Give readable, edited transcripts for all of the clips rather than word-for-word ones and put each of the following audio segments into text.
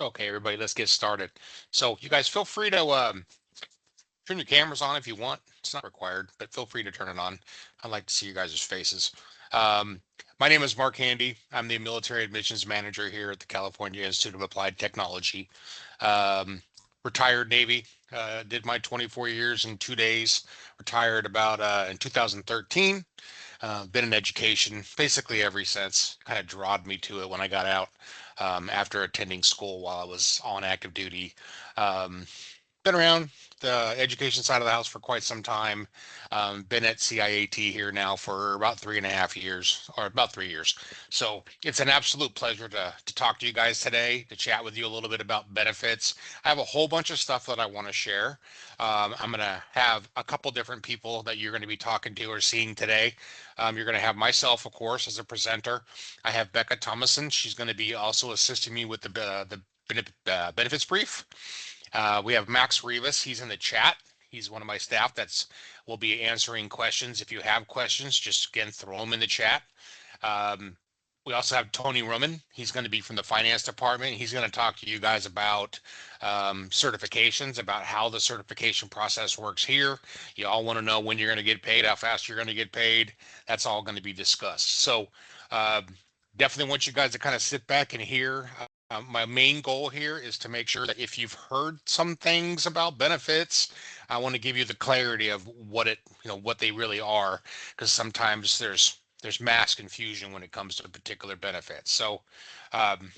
Okay, everybody, let's get started. So you guys feel free to turn your cameras on if you want. It's not required, but feel free to turn it on. I'd like to see you guys' faces. Um, my name is Mark Handy. I'm the military admissions manager here at the California Institute of Applied Technology. Um, Retired Navy, did my 24 years in 2 days. Retired about in 2013. Been in education basically ever since. Kind of drawed me to it when I got out after attending school while I was on active duty. Um, Been around the education side of the house for quite some time. Been at CIAT here now for about 3.5 years, or about 3 years. So it's an absolute pleasure to talk to you guys today, to chat with you a little bit about benefits. I have a whole bunch of stuff that I want to share. I'm going to have a couple different people that you're going to be talking to or seeing today. You're going to have myself, of course, as a presenter. I have Becca Thomason. She's going to be also assisting me with the benefits brief. We have Max Rivas. He's in the chat. He's one of my staff that's will be answering questions. If you have questions, just again throw them in the chat. Um, we also have Tony Ruman. He's going to be from the finance department. He's going to talk to you guys about certifications, about how the certification process works here. You all want to know when you're going to get paid, how fast you're going to get paid. That's all going to be discussed. So uh, definitely want you guys to kind of sit back and hear. My main goal here is to make sure that if you've heard some things about benefits, I want to give you the clarity of what what they really are, because sometimes there's mass confusion when it comes to particular benefits. So um,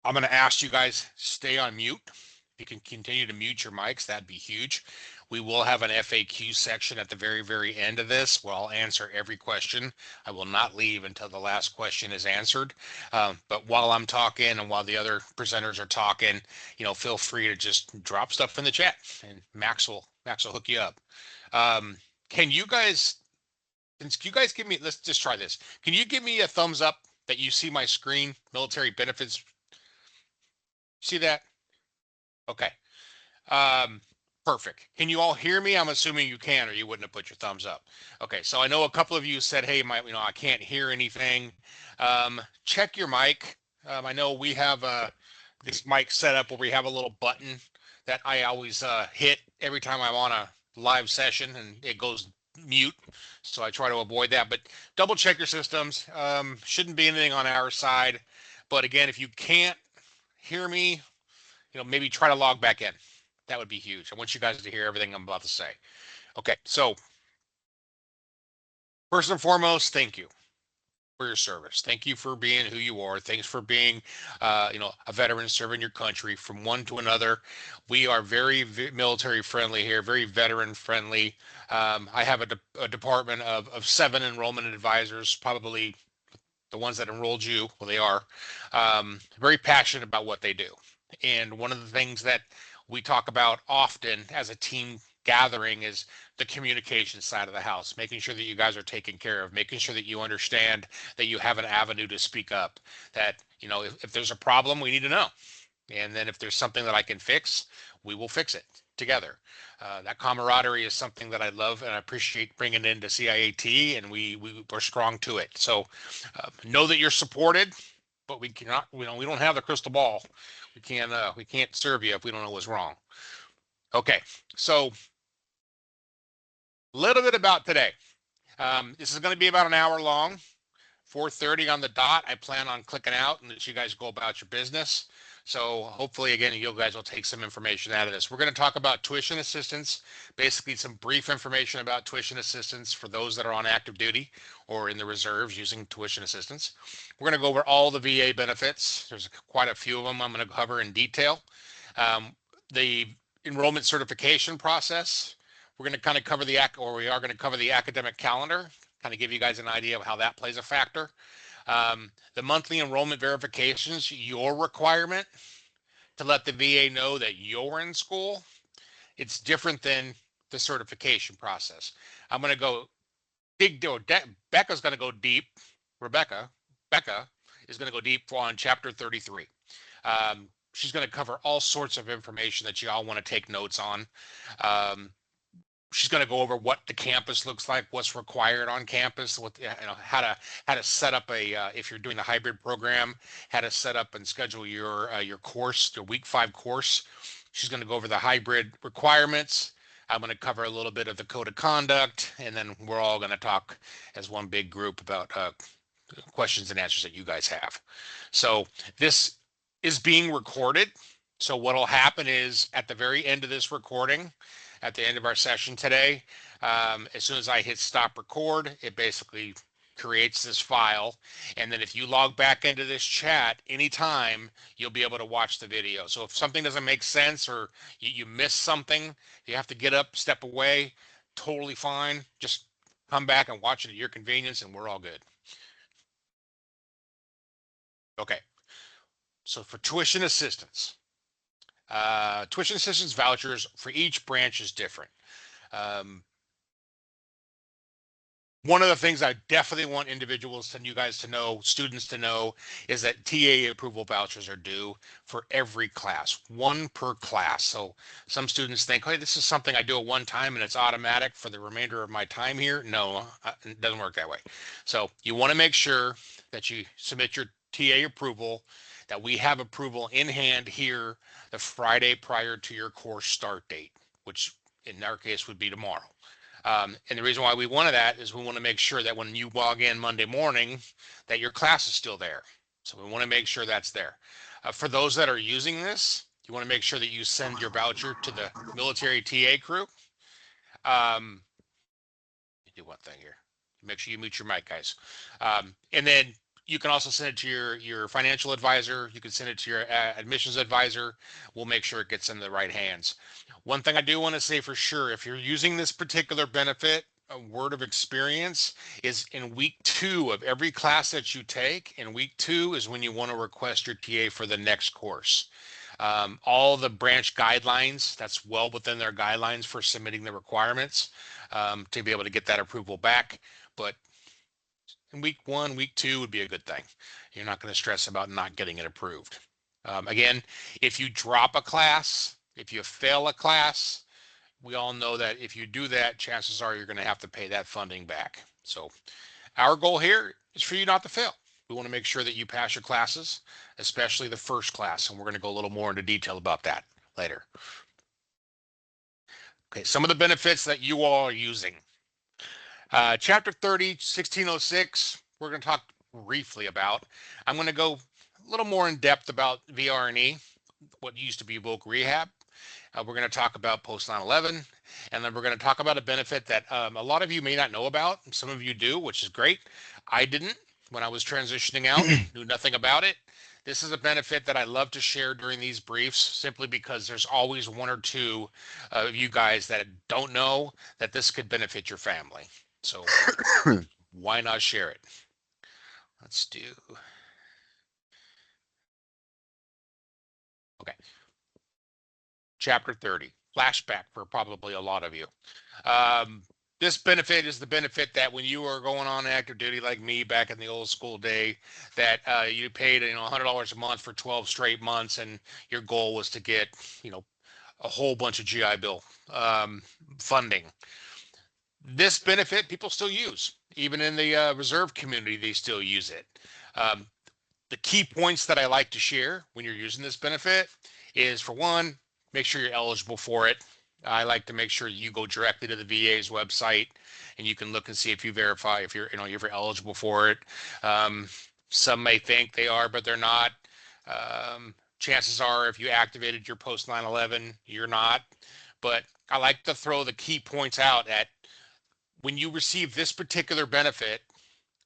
I'm going to ask you guys stay on mute. If you can continue to mute your mics, that'd be huge. We will have an FAQ section at the very end of this where I'll answer every question. I will not leave until the last question is answered. But while I'm talking and while the other presenters are talking, feel free to just drop stuff in the chat, and Max will hook you up. Can you guys give me? Let's just try this. Can you give me a thumbs up that you see my screen? Military benefits. See that? Okay. Um, Perfect. Can you all hear me? I'm assuming you can, or you wouldn't have put your thumbs up. Okay, so I know a couple of you said, "Hey, I can't hear anything." Check your mic. I know we have this mic set up where we have a little button that I always hit every time I'm on a live session, and it goes mute. So I try to avoid that. But double check your systems. Shouldn't be anything on our side. But again, if you can't hear me, maybe try to log back in. That would be huge. I want you guys to hear everything I'm about to say. Okay, so first and foremost, thank you for your service. Thank you for being who you are. Thanks for being, a veteran serving your country from one to another. We are very military friendly here, very veteran friendly. I have a department of 7 enrollment advisors, probably the ones that enrolled you. Well, they are very passionate about what they do. And one of the things that we talk about often as a team gathering is the communication side of the house, making sure that you guys are taken care of, making sure that you understand that you have an avenue to speak up, that, if there's a problem, we need to know. And then if there's something that I can fix, we will fix it together. That camaraderie is something that I love and I appreciate bringing into CIAT, and we're strong to it. So know that you're supported, but we cannot, we don't have the crystal ball. We can't serve you if we don't know what's wrong. Okay, so a little bit about today. This is going to be about an hour long. 4:30 on the dot. I plan on clicking out and let you guys go about your business. So hopefully, again, you guys will take some information out of this. We're going to talk about tuition assistance, basically some brief information about tuition assistance for those that are on active duty or in the reserves using tuition assistance. We're going to go over all the VA benefits. There's quite a few of them I'm going to cover in detail. The enrollment certification process. We're going to kind of cover we are going to cover the academic calendar, kind of give you guys an idea of how that plays a factor. The monthly enrollment verifications, your requirement to let the VA know that you're in school. It's different than the certification process. I'm going to go Becca's going to go deep. Becca is going to go deep on chapter 33. She's going to cover all sorts of information that you all want to take notes on. she's going to go over what the campus looks like, what's required on campus, what how to set up a if you're doing a hybrid program, how to set up and schedule your course, your week 5 course. She's going to go over the hybrid requirements. I'm going to cover a little bit of the code of conduct, and then we're all going to talk as one big group about questions and answers that you guys have. So this is being recorded. So what'll happen is at the very end of this recording, at the end of our session today, as soon as I hit stop record, it basically creates this file. And then if you log back into this chat anytime, you'll be able to watch the video. So if something doesn't make sense or you miss something, you have to get up, step away, totally fine. Just come back and watch it at your convenience and we're all good. Okay. So for tuition assistance vouchers for each branch is different. One of the things I definitely want individuals and you guys to know, students to know, is that TA approval vouchers are due for every class, one per class. So some students think, hey, this is something I do at one time and it's automatic for the remainder of my time here. No, it doesn't work that way. So you want to make sure that you submit your TA approval, that we have approval in hand here the Friday prior to your course start date, which in our case would be tomorrow. And the reason why we wanted that is we want to make sure that when you log in Monday morning, that your class is still there. So we want to make sure that's there. For those that are using this, you want to make sure that you send your voucher to the military TA crew. Do one thing here. Make sure you mute your mic, guys. And then you can also send it to your financial advisor. You can send it to your admissions advisor. We'll make sure it gets in the right hands. One thing I do want to say for sure, if you're using this particular benefit, a word of experience is in week 2 of every class that you take, in week 2 is when you want to request your TA for the next course. All the branch guidelines, that's well within their guidelines for submitting the requirements to be able to get that approval back. But in week 1, week 2 would be a good thing. You're not going to stress about not getting it approved. Again, if you drop a class, if you fail a class, we all know that if you do that, chances are you're going to have to pay that funding back. So our goal here is for you not to fail. We want to make sure that you pass your classes, especially the first class. And we're going to go a little more into detail about that later. Okay, some of the benefits that you all are using. Chapter 30, 1606, we're going to talk briefly about. I'm going to go a little more in depth about VR&E, what used to be Voc Rehab. We're going to talk about post 9/11, and then we're going to talk about a benefit that a lot of you may not know about. Some of you do, which is great. I didn't when I was transitioning out, knew nothing about it. This is a benefit that I love to share during these briefs simply because there's always one or two of you guys that don't know that this could benefit your family. So why not share it? Let's do. Okay. Chapter 30, flashback for probably a lot of you. This benefit is the benefit that when you were going on active duty like me back in the old school day, that you paid $100 a month for 12 straight months, and your goal was to get a whole bunch of GI Bill funding. This benefit people still use, even in the reserve community, they still use it. The key points that I like to share when you're using this benefit is, for one, make sure you're eligible for it. I like to make sure you go directly to the VA's website and you can look and see if you verify if you're eligible for it. Some may think they are, but they're not. Chances are, if you activated your post 9/11, you're not. But I like to throw the key points out at when you receive this particular benefit,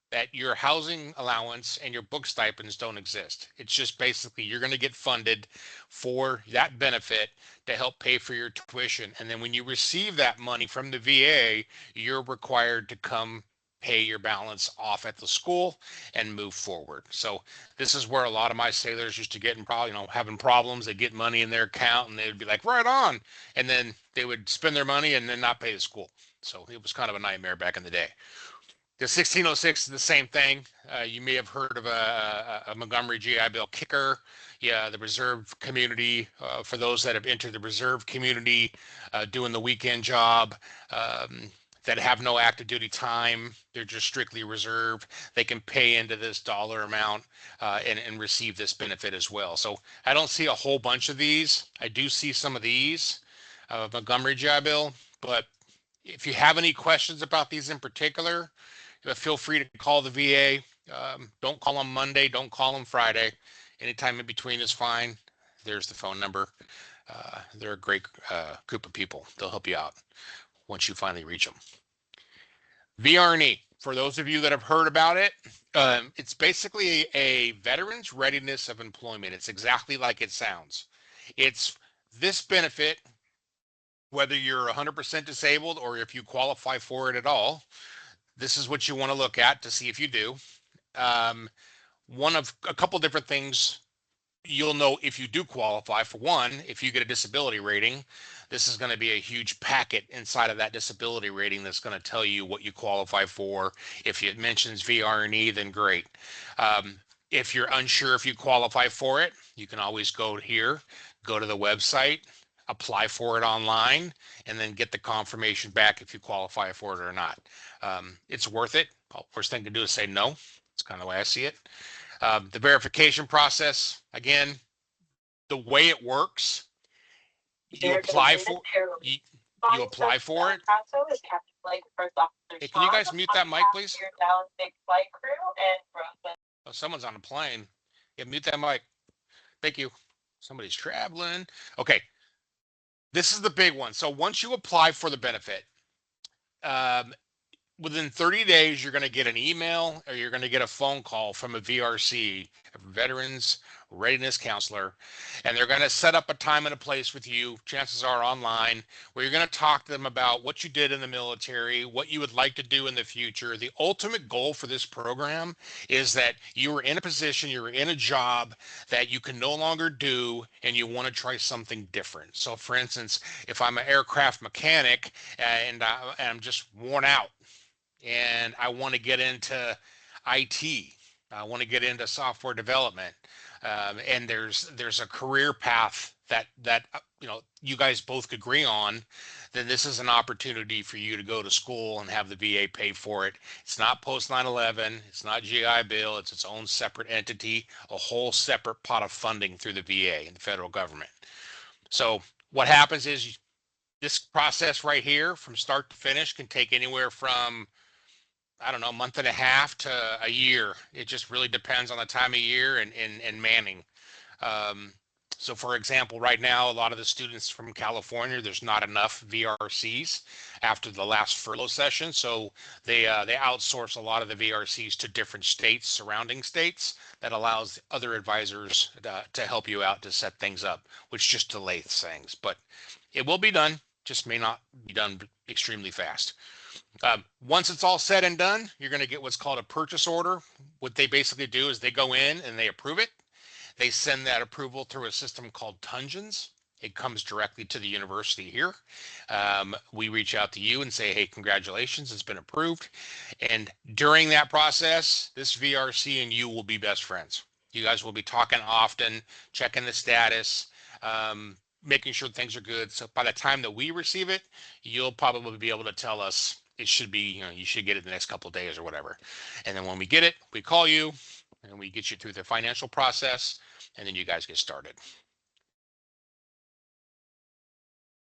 that your housing allowance and your book stipends don't exist. It's just basically you're going to get funded for that benefit to help pay for your tuition. And then when you receive that money from the VA, you're required to come pay your balance off at the school and move forward. So this is where a lot of my sailors used to get in having problems. They get money in their account and they would be like, right on. And then they would spend their money and then not pay the school. So it was kind of a nightmare back in the day. The 1606 is the same thing. You may have heard of a Montgomery GI Bill kicker. Yeah, the reserve community, for those that have entered the reserve community, doing the weekend job, that have no active duty time, they're just strictly reserve. They can pay into this dollar amount and receive this benefit as well. So I don't see a whole bunch of these. I do see some of these Montgomery GI Bill, but if you have any questions about these in particular, feel free to call the VA. Don't call them Monday. Don't call them Friday. Anytime in between is fine. There's the phone number. They're a great group of people. They'll help you out once you finally reach them. VRNE, for those of you that have heard about it, it's basically a Veterans Readiness of Employment. It's exactly like it sounds. It's this benefit, whether you're 100% disabled or if you qualify for it at all. This is what you want to look at to see if you do. One of a couple different things you'll know if you do qualify. For one, if you get a disability rating, this is going to be a huge packet inside of that disability rating that's going to tell you what you qualify for. If it mentions VRNE, then great. If you're unsure if you qualify for it, you can always go here, go to the website, apply for it online, and then get the confirmation back if you qualify for it or not. It's worth it. Worst thing to do is say no. It's kind of the way I see it. The verification process, again, the way it works, you apply for you apply for it. Hey, can you guys mute that mic, please? Oh, someone's on a plane. Yeah, mute that mic. Thank you. Somebody's traveling. Okay. This is the big one. So once you apply for the benefit, within 30 days, you're going to get an email or you're going to get a phone call from a VRC, a Veterans Readiness Counselor, and they're going to set up a time and a place with you, chances are online, where you're going to talk to them about what you did in the military, what you would like to do in the future. The ultimate goal for this program is that you are in a position, you're in a job that you can no longer do, and you want to try something different. So for instance, if I'm an aircraft mechanic and I'm just worn out, and I want to get into IT. I want to get into software development, and there's a career path that you guys both could agree on. Then this is an opportunity for you to go to school and have the VA pay for it. It's not post 9/11. It's not GI Bill. It's its own separate entity, a whole separate pot of funding through the VA and the federal government. So what happens is this process right here, from start to finish, can take anywhere from, I don't know, a month and a half to a year. It just really depends on the time of year and manning. So for example, right now, a lot of the students from California, there's not enough VRCs after the last furlough session. So they outsource a lot of the VRCs to different states, surrounding states, that allows other advisors to help you out to set things up, which just delays things. But it will be done, just may not be done extremely fast. Once it's all said and done, you're going to get what's called a purchase order. What they basically do is they go in and they approve it. They send that approval through a system called Tungens. It comes directly to the university here. We reach out to you and say, hey, congratulations, it's been approved. And during that process, this VRC and you will be best friends. You guys will be talking often, checking the status, making sure things are good. So by the time that we receive it, you'll probably be able to tell us it should be, you should get it the next couple of days or whatever. And then when we get it, we call you and we get you through the financial process, and then you guys get started.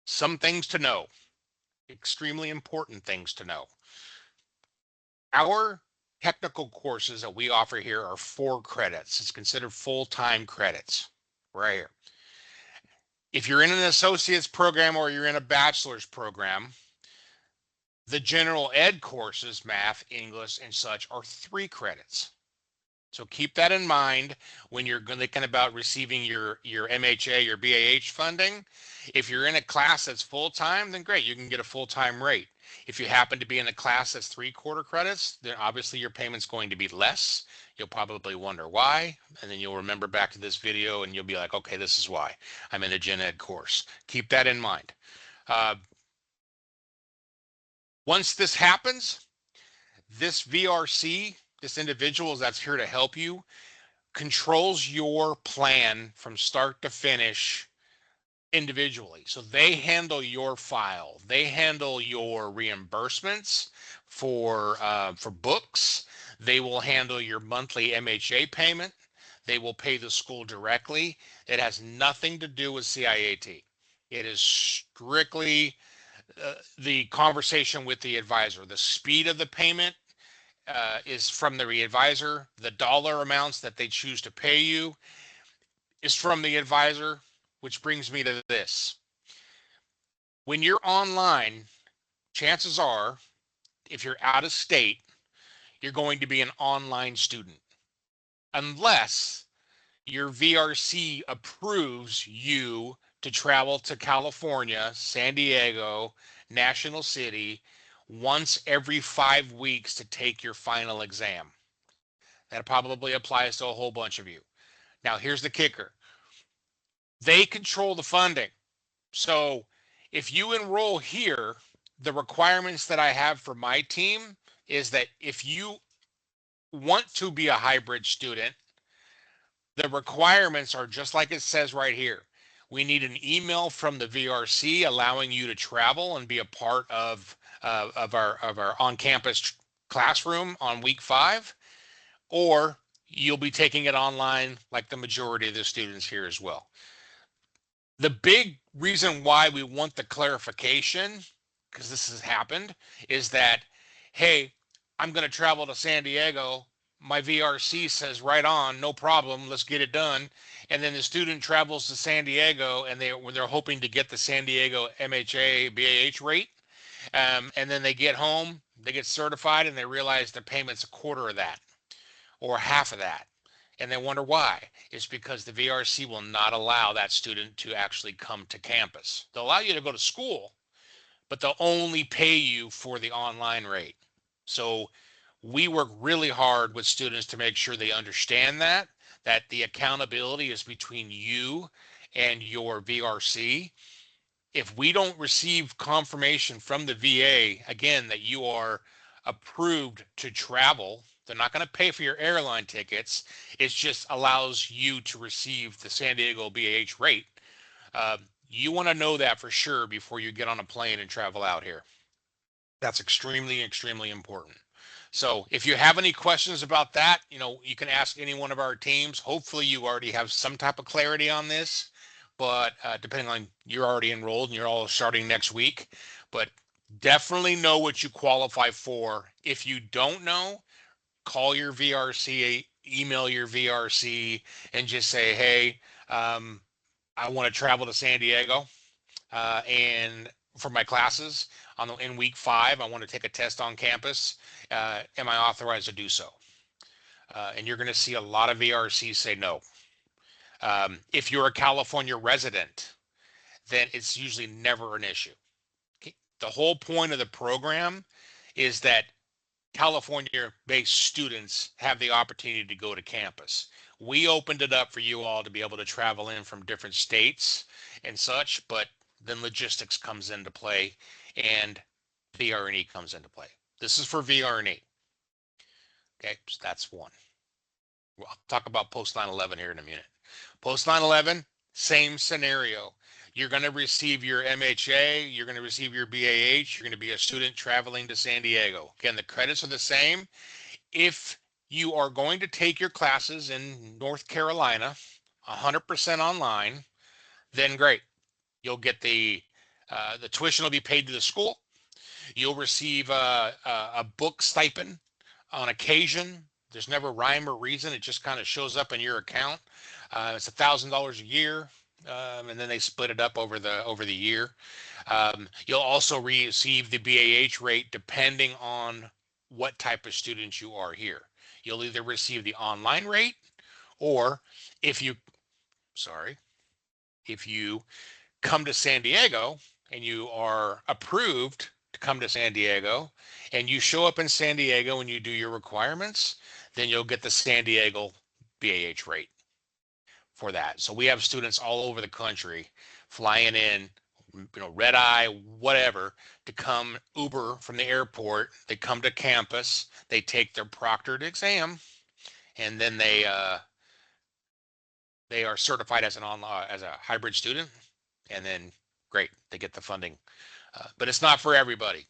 Some things to know, extremely important things to know. Our technical courses that we offer here are 4 credits. It's considered full-time credits right here. If you're in an associate's program or you're in a bachelor's program, the general ed courses, math, English, and such, are 3 credits. So keep that in mind when you're thinking about receiving your MHA, your BAH funding. If you're in a class that's full-time, then great, you can get a full-time rate. If you happen to be in a class that's 3/4 credits, then obviously your payment's going to be less. You'll probably wonder why, and then you'll remember back to this video and you'll be like, okay, this is why. I'm in a gen ed course. Keep that in mind. Once this happens, This VRC, this individual that's here to help you, controls your plan from start to finish individually. So they handle your file. They handle your reimbursements for books. They will handle your monthly MHA payment. They will pay the school directly. It has nothing to do with CIAT. It is strictly the conversation with the advisor. The speed of the payment is from the advisor. The dollar amounts that they choose to pay you is from the advisor, which brings me to this. When you're online, chances are, if you're out of state, you're going to be an online student, unless your VRC approves you to travel to California, San Diego, National City once every 5 weeks to take your final exam. That probably applies to a whole bunch of you. Now, here's the kicker. They control the funding. So if you enroll here, the requirements that I have for my team is that if you want to be a hybrid student, the requirements are just like it says right here. We need an email from the VRC allowing you to travel and be a part of our on-campus classroom on week 5, or you'll be taking it online like the majority of the students here as well. The big reason why we want the clarification, because this has happened, is that, hey, I'm going to travel to San Diego. My VRC says right on, no problem, let's get it done. And then the student travels to San Diego and they're hoping to get the San Diego MHA BAH rate. And then they get home, they get certified, and they realize the payment's a quarter of that or half of that. And they wonder why. It's because the VRC will not allow that student to actually come to campus. They'll allow you to go to school, but they'll only pay you for the online rate. So we work really hard with students to make sure they understand that the accountability is between you and your VRC. If we don't receive confirmation from the VA, again, that you are approved to travel, they're not going to pay for your airline tickets. It just allows you to receive the San Diego BAH rate. You want to know that for sure before you get on a plane and travel out here. That's extremely, extremely important. So if you have any questions about that, you can ask any one of our teams. Hopefully you already have some type of clarity on this, but depending on, you're already enrolled and you're all starting next week, but definitely know what you qualify for. If you don't know, call your VRC, email your VRC, and just say, hey, I want to travel to San Diego and for my classes in week 5, I want to take a test on campus. Am I authorized to do so? And you're going to see a lot of VRCs say no. If you're a California resident, then it's usually never an issue. Okay? The whole point of the program is that California-based students have the opportunity to go to campus. We opened it up for you all to be able to travel in from different states and such, but then logistics comes into play and VR&E comes into play. This is for VR&E. Okay, so that's one. Well, I'll talk about post 9/11 here in a minute. Post 9/11, same scenario. You're going to receive your MHA, you're going to receive your BAH, you're going to be a student traveling to San Diego. Again, the credits are the same. If you are going to take your classes in North Carolina 100% online, then great. You'll get the tuition will be paid to the school. You'll receive a book stipend on occasion. There's never rhyme or reason. It just kind of shows up in your account. It's $1,000 a year. And then they split it up over the year. You'll also receive the BAH rate depending on what type of student you are here. You'll either receive the online rate, or if you come to San Diego and you are approved to come to San Diego and you show up in San Diego and you do your requirements, then you'll get the San Diego BAH rate for that. So we have students all over the country flying in red eye, whatever, to come Uber from the airport. They come to campus, they take their proctored exam, and then they are certified as as a hybrid student, and then great, they get the funding. But it's not for everybody.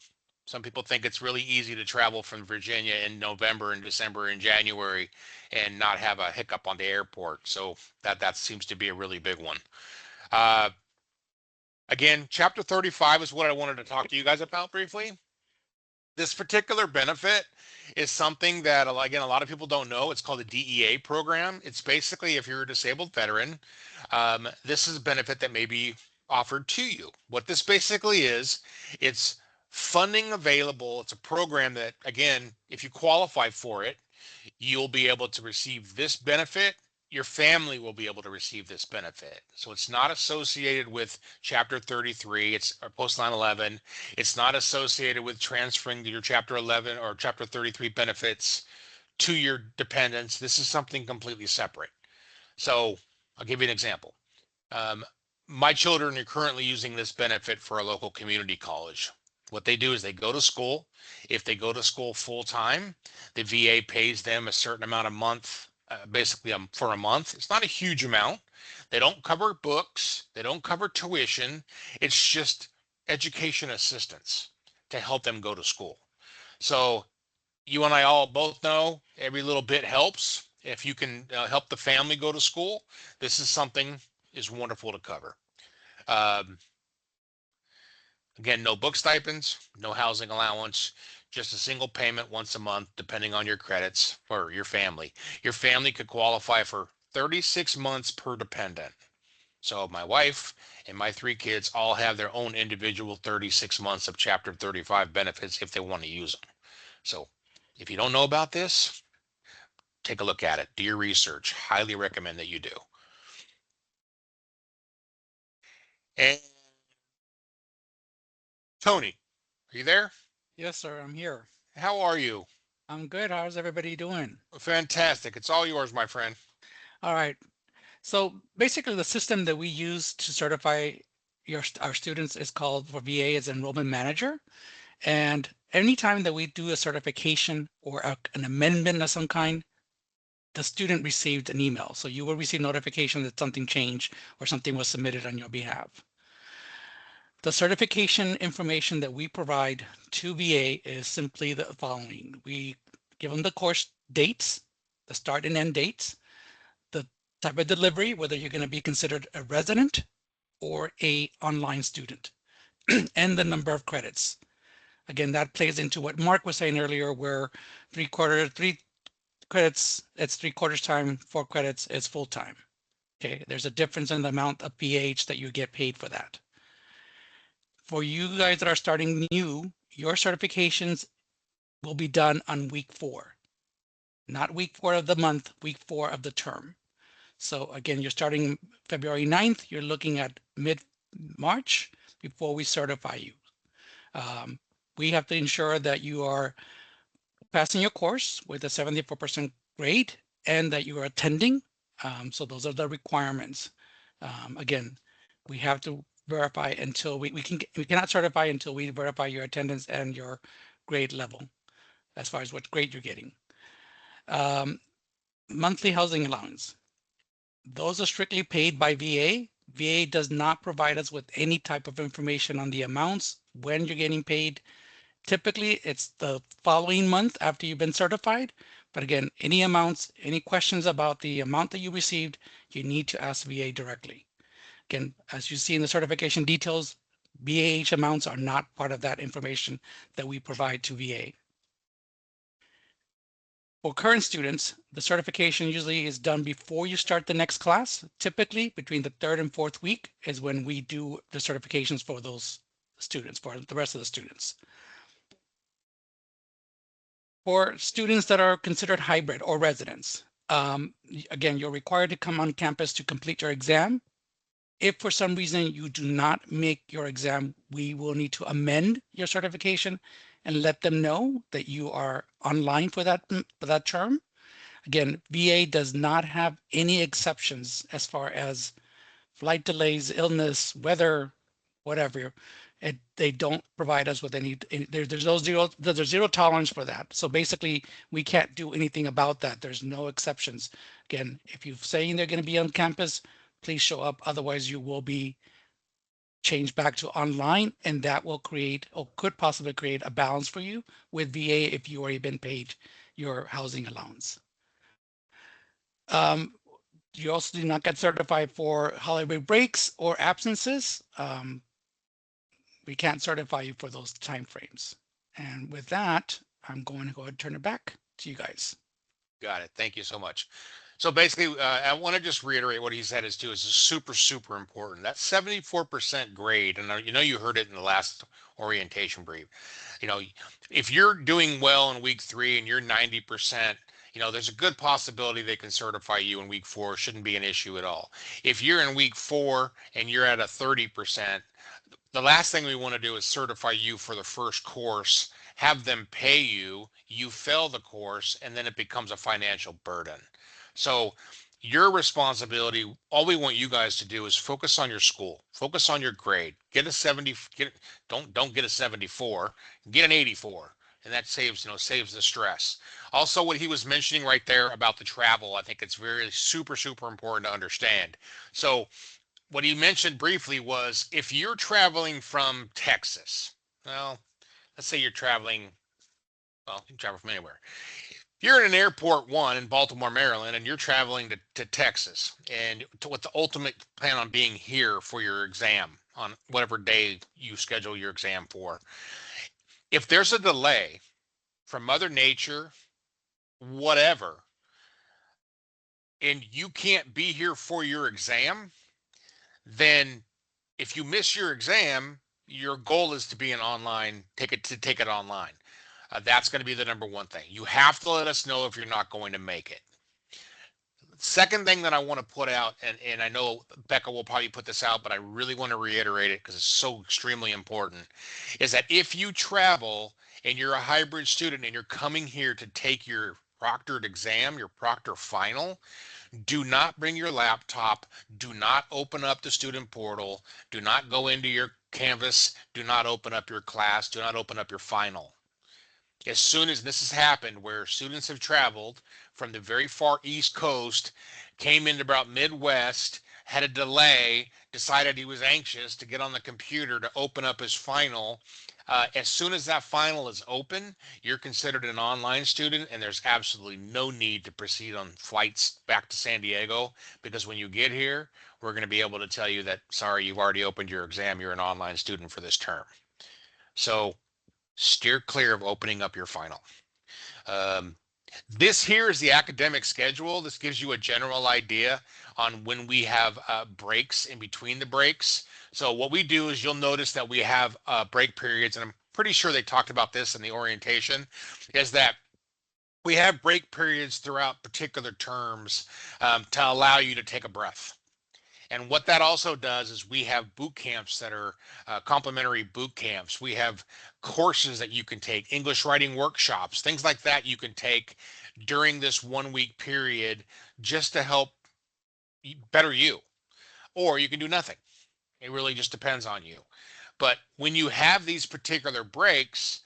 Some people think it's really easy to travel from Virginia in November and December and January and not have a hiccup on the airport. So that seems to be a really big one. Again, chapter 35 is what I wanted to talk to you guys about briefly. This particular benefit is something that, again, a lot of people don't know. It's called a DEA program. It's basically, if you're a disabled veteran, this is a benefit that may be offered to you. What this basically is, it's funding available. It's a program that, again, if you qualify for it, you'll be able to receive this benefit. Your family will be able to receive this benefit. So it's not associated with Chapter 33. It's post 9/11. It's not associated with transferring to your Chapter 11 or Chapter 33 benefits to your dependents. This is something completely separate. So I'll give you an example. My children are currently using this benefit for a local community college. What they do is they go to school. If they go to school full time, the VA pays them a certain amount a month, basically for a month. It's not a huge amount. They don't cover books. They don't cover tuition. It's just education assistance to help them go to school. So you and I all both know every little bit helps. If you can help the family go to school, this is something is wonderful to cover. Again, no book stipends, no housing allowance, just a single payment once a month, depending on your credits for your family. Your family could qualify for 36 months per dependent. So my wife and my 3 kids all have their own individual 36 months of Chapter 35 benefits if they want to use them. So if you don't know about this, take a look at it. Do your research. Highly recommend that you do. And Tony, are you there? Yes, sir, I'm here. How are you? I'm good. How's everybody doing? Fantastic. It's all yours, my friend. All right. So basically, the system that we use to certify our students is called for VA is Enrollment Manager. And anytime that we do a certification or an amendment of some kind, the student received an email. So you will receive notification that something changed or something was submitted on your behalf. The certification information that we provide to VA is simply the following. We give them the course dates, the start and end dates, the type of delivery, whether you're going to be considered a resident or a online student, and the number of credits. Again, that plays into what Mark was saying earlier, where 3 credits, it's 3/4 time, 4 credits is full time. Okay, there's a difference in the amount of PH that you get paid for that. For you guys that are starting new, your certifications will be done on week 4, not week 4 of the month, week 4 of the term. So again, you're starting February 9th, you're looking at mid-March before we certify you. We have to ensure that you are passing your course with a 74% grade and that you are attending. So those are the requirements. Again, we have to verify until we cannot certify until we verify your attendance and your grade level as far as what grade you're getting. Monthly housing allowance. Those are strictly paid by VA. VA does not provide us with any type of information on the amounts, when you're getting paid. Typically, it's the following month after you've been certified. But again, any amounts, any questions about the amount that you received, you need to ask VA directly. Again, as you see in the certification details, BAH amounts are not part of that information that we provide to VA. For current students, the certification usually is done before you start the next class. Typically, between the 3rd and 4th week is when we do the certifications for those students, for the rest of the students. For students that are considered hybrid or residents, again, you're required to come on campus to complete your exam. If for some reason you do not make your exam, we will need to amend your certification and let them know that you are online for that term. Again, VA does not have any exceptions as far as flight delays, illness, weather, whatever. They don't provide us with there's there's zero tolerance for that. So basically we can't do anything about that. There's no exceptions. Again, if you're saying they're going to be on campus, please show up. Otherwise you will be changed back to online, and that will create or could possibly create a balance for you with VA if you already been paid your housing allowance. You also do not get certified for holiday breaks or absences. We can't certify you for those time frames. And with that, I'm going to go ahead and turn it back to you guys. Got it. Thank you so much. So basically, I want to just reiterate what he said is too is super, super important. That 74% grade, and you heard it in the last orientation brief. If you're doing well in week 3 and you're 90%, there's a good possibility they can certify you in week 4. Shouldn't be an issue at all. If you're in week 4 and you're at a 30%, the last thing we want to do is certify you for the first course, have them pay you, you fail the course, and then it becomes a financial burden. So your responsibility, all we want you guys to do is focus on your school, focus on your grade, get a 70, don't get a 74, get an 84. And that saves the stress. Also, what he was mentioning right there about the travel, I think it's very super, super important to understand. So what he mentioned briefly was if you're traveling from Texas, well, let's say you're traveling, well, you can travel from anywhere. If you're in an airport one in Baltimore, Maryland, and you're traveling to Texas, and with the ultimate plan on being here for your exam on whatever day you schedule your exam for, if there's a delay from Mother Nature, whatever, and you can't be here for your exam, then if you miss your exam, your goal is to be an online, take it online. That's going to be the number one thing. You have to let us know if you're not going to make it. Second thing that I want to put out, and I know Becca will probably put this out, but I really want to reiterate it because it's so extremely important, is that if you travel and you're a hybrid student and you're coming here to take your proctored exam, your proctor final, do not bring your laptop. Do not open up the student portal. Do not go into your Canvas. Do not open up your class. Do not open up your final. As soon as this has happened, where students have traveled from the very far East Coast, came into about Midwest, had a delay, decided he was anxious to get on the computer to open up his final. As soon as that final is open, you're considered an online student, and there's absolutely no need to proceed on flights back to San Diego, because when you get here, we're going to be able to tell you that, sorry, you've already opened your exam, you're an online student for this term. So steer clear of opening up your final. This here is the academic schedule. This gives you a general idea on when we have breaks in between the breaks. So what we do is you'll notice that we have break periods, and I'm pretty sure they talked about this in the orientation, is that we have break periods throughout particular terms to allow you to take a breath. And what that also does is we have boot camps that are complimentary boot camps. We have courses that you can take, English writing workshops, things like that you can take during this 1 week period just to help better you. Or you can do nothing. It really just depends on you. But when you have these particular breaks,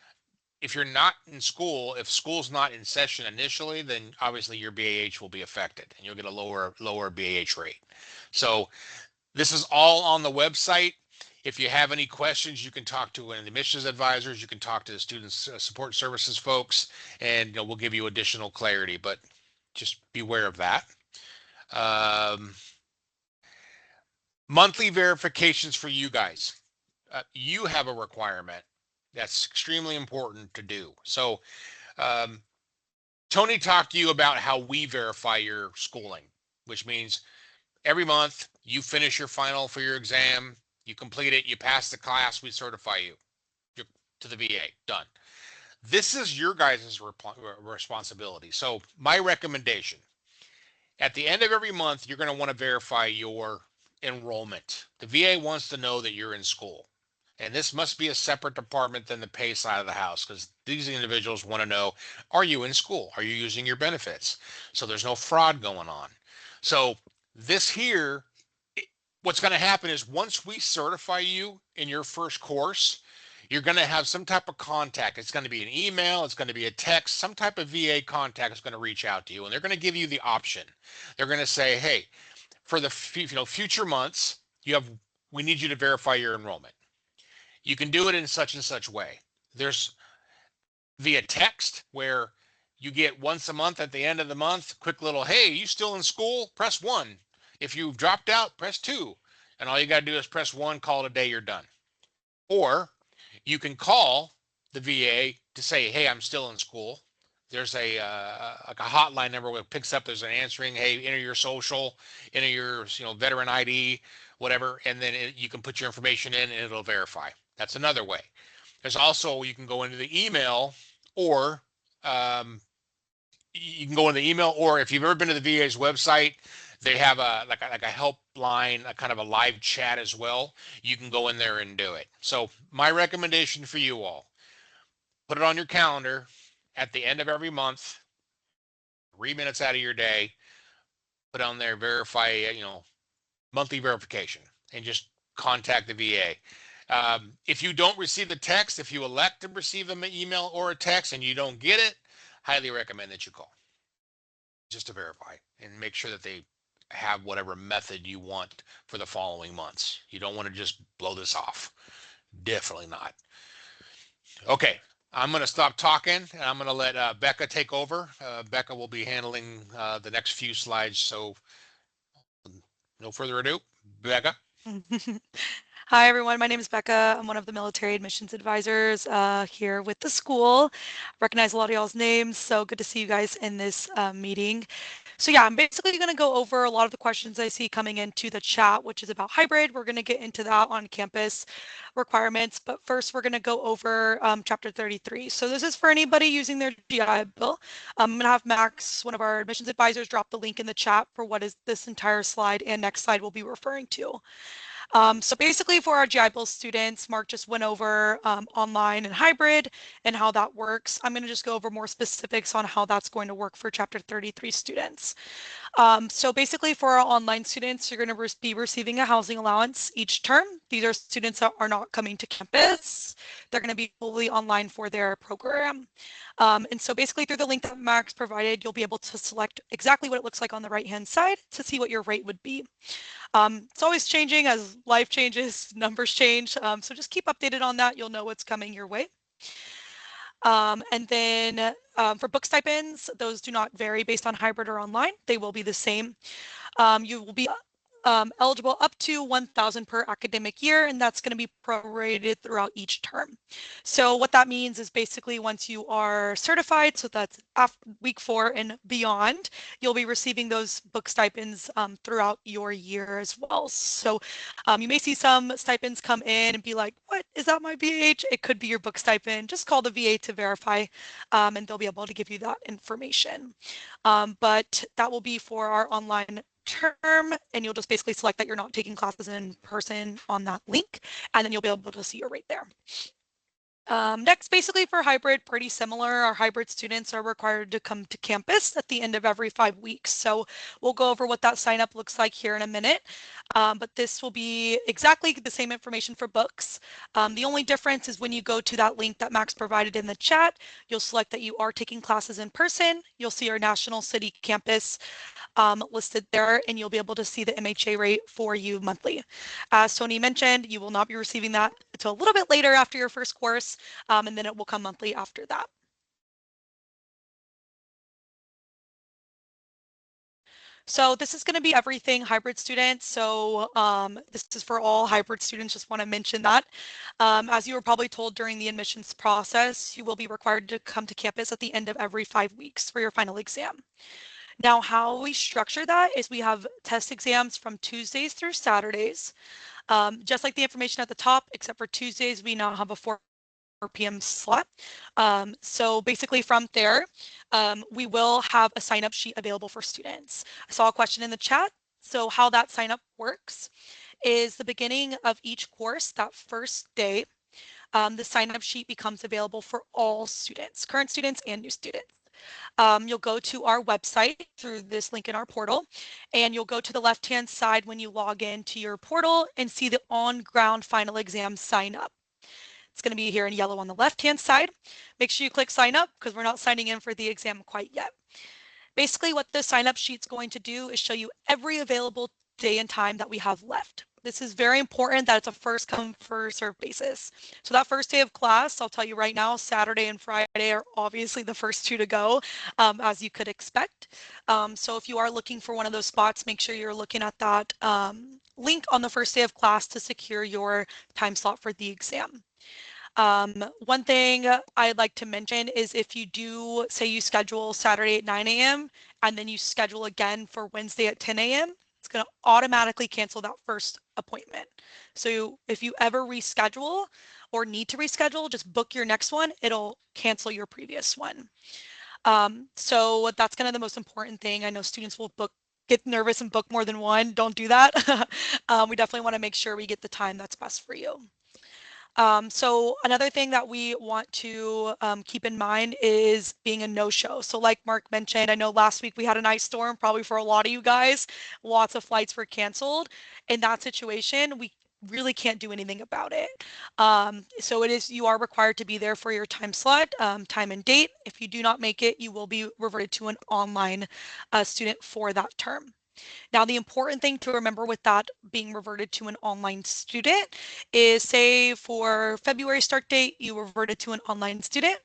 if you're not in school, if school's not in session initially, then obviously your BAH will be affected and you'll get a lower BAH rate. So this is all on the website. If you have any questions, you can talk to one of the admissions advisors. You can talk to the student support services folks, and we'll give you additional clarity, but just beware of that. Monthly verifications for you guys. You have a requirement that's extremely important to do. So Tony talked to you about how we verify your schooling, which means every month you finish your final for your exam, you complete it, you pass the class, we certify you. You're to the VA, done. This is your guys' responsibility. So my recommendation, at the end of every month, you're going to want to verify your enrollment. The VA wants to know that you're in school. And this must be a separate department than the pay side of the house, because these individuals want to know, are you in school? Are you using your benefits? So there's no fraud going on. So this here, what's going to happen is once we certify you in your first course, you're going to have some type of contact. It's going to be an email, it's going to be a text, some type of VA contact is going to reach out to you, and they're going to give you the option. They're going to say, "Hey, for the future months, you have we need you to verify your enrollment. You can do it in such and such way." There's via text where you get once a month at the end of the month, quick little, "Hey, you still in school? Press 1. If you've dropped out, press 2." And all you got to do is press 1, call it a day, you're done. Or you can call the VA to say, "Hey, I'm still in school." There's a like a hotline number where it picks up. There's an answering. "Hey, enter your social, enter your veteran ID, whatever," and then you can put your information in and it'll verify. That's another way. There's also, you can go into the email, or um, you can go into the email, or if you've ever been to the VA's website, they have a like a helpline, a kind of a live chat as well. You can go in there and do it. So my recommendation for you all: put it on your calendar at the end of every month, 3 minutes out of your day, put on there, verify, monthly verification, and just contact the VA. If you don't receive the text, if you elect to receive an email or a text and you don't get it, highly recommend that you call just to verify and make sure that they have whatever method you want for the following months. You don't want to just blow this off. Definitely not. Okay, I'm going to stop talking and I'm going to let Becca take over. Becca will be handling the next few slides. So no further ado, Becca. Hi, everyone. My name is Becca. I'm one of the military admissions advisors here with the school. Recognize a lot of y'all's names, so good to see you guys in this meeting. So yeah, I'm basically going to go over a lot of the questions I see coming into the chat, which is about hybrid. We're going to get into that on campus requirements, but first we're going to go over Chapter 33. So this is for anybody using their GI Bill. I'm going to have Max, one of our admissions advisors, drop the link in the chat for what is this entire slide and next slide we'll be referring to. So basically for our GI Bill students, Mark just went over online and hybrid and how that works. I'm going to just go over more specifics on how that's going to work for Chapter 33 students. So basically for our online students, you're going to be receiving a housing allowance each term. These are students that are not coming to campus. They're going to be fully online for their program. And so basically through the link that Max provided, you'll be able to select exactly what it looks like on the right-hand side to see what your rate would be. It's always changing as life changes, numbers change. So just keep updated on that. You'll know what's coming your way. And then for book stipends, those do not vary based on hybrid or online. They will be the same. You will be eligible up to 1,000 per academic year, and that's going to be prorated throughout each term. So what that means is basically once you are certified, so that's after week 4 and beyond, you'll be receiving those book stipends throughout your year as well. So you may see some stipends come in and be like, "What is that, my BH?" It could be your book stipend. Just call the VA to verify, and they'll be able to give you that information. But that will be for our online term, and you'll just basically select that you're not taking classes in person on that link, and then you'll be able to see your rate there. Next, basically for hybrid, pretty similar. Our hybrid students are required to come to campus at the end of every 5 weeks. So we'll go over what that sign up looks like here in a minute. But this will be exactly the same information for books. The only difference is when you go to that link that Max provided in the chat, you'll select that you are taking classes in person. You'll see our National City campus listed there, and you'll be able to see the MHA rate for you monthly. As Tony mentioned, you will not be receiving that until a little bit later after your first course, and then it will come monthly after that. So this is going to be everything hybrid students. So this is for all hybrid students. Just want to mention that. As you were probably told during the admissions process, you will be required to come to campus at the end of every 5 weeks for your final exam. Now, how we structure that is we have test exams from Tuesdays through Saturdays. Just like the information at the top, except for Tuesdays, we now have a 4 p.m. slot. So basically from there, we will have a sign-up sheet available for students. I saw a question in the chat. So how that sign-up works is the beginning of each course, that first day, the sign-up sheet becomes available for all students, current students and new students. You'll go to our website through this link in our portal, and you'll go to the left-hand side when you log into your portal and see the on-ground final exam sign up. It's going to be here in yellow on the left-hand side. Make sure you click sign up because we're not signing in for the exam quite yet. Basically, what the sign up sheet's going to do is show you every available day and time that we have left. This is very important that it's a first come, first serve basis. So that first day of class, I'll tell you right now, Saturday and Friday are obviously the first two to go, as you could expect. So if you are looking for one of those spots, make sure you're looking at that link on the first day of class to secure your time slot for the exam. One thing I'd like to mention is if you do say you schedule Saturday at 9 a.m. and then you schedule again for Wednesday at 10 a.m., it's going to automatically cancel that first appointment. So if you ever reschedule or need to reschedule, just book your next one. It'll cancel your previous one. So that's kind of the most important thing. I know students will get nervous and book more than one. Don't do that. We definitely want to make sure we get the time that's best for you. So another thing that we want to keep in mind is being a no-show. So like Mark mentioned, I know last week we had an ice storm, probably for a lot of you guys, lots of flights were canceled. In that situation, we really can't do anything about it. So you are required to be there for your time slot, time and date. If you do not make it, you will be reverted to an online student for that term. Now, the important thing to remember with that being reverted to an online student is, say for February start date, you reverted to an online student.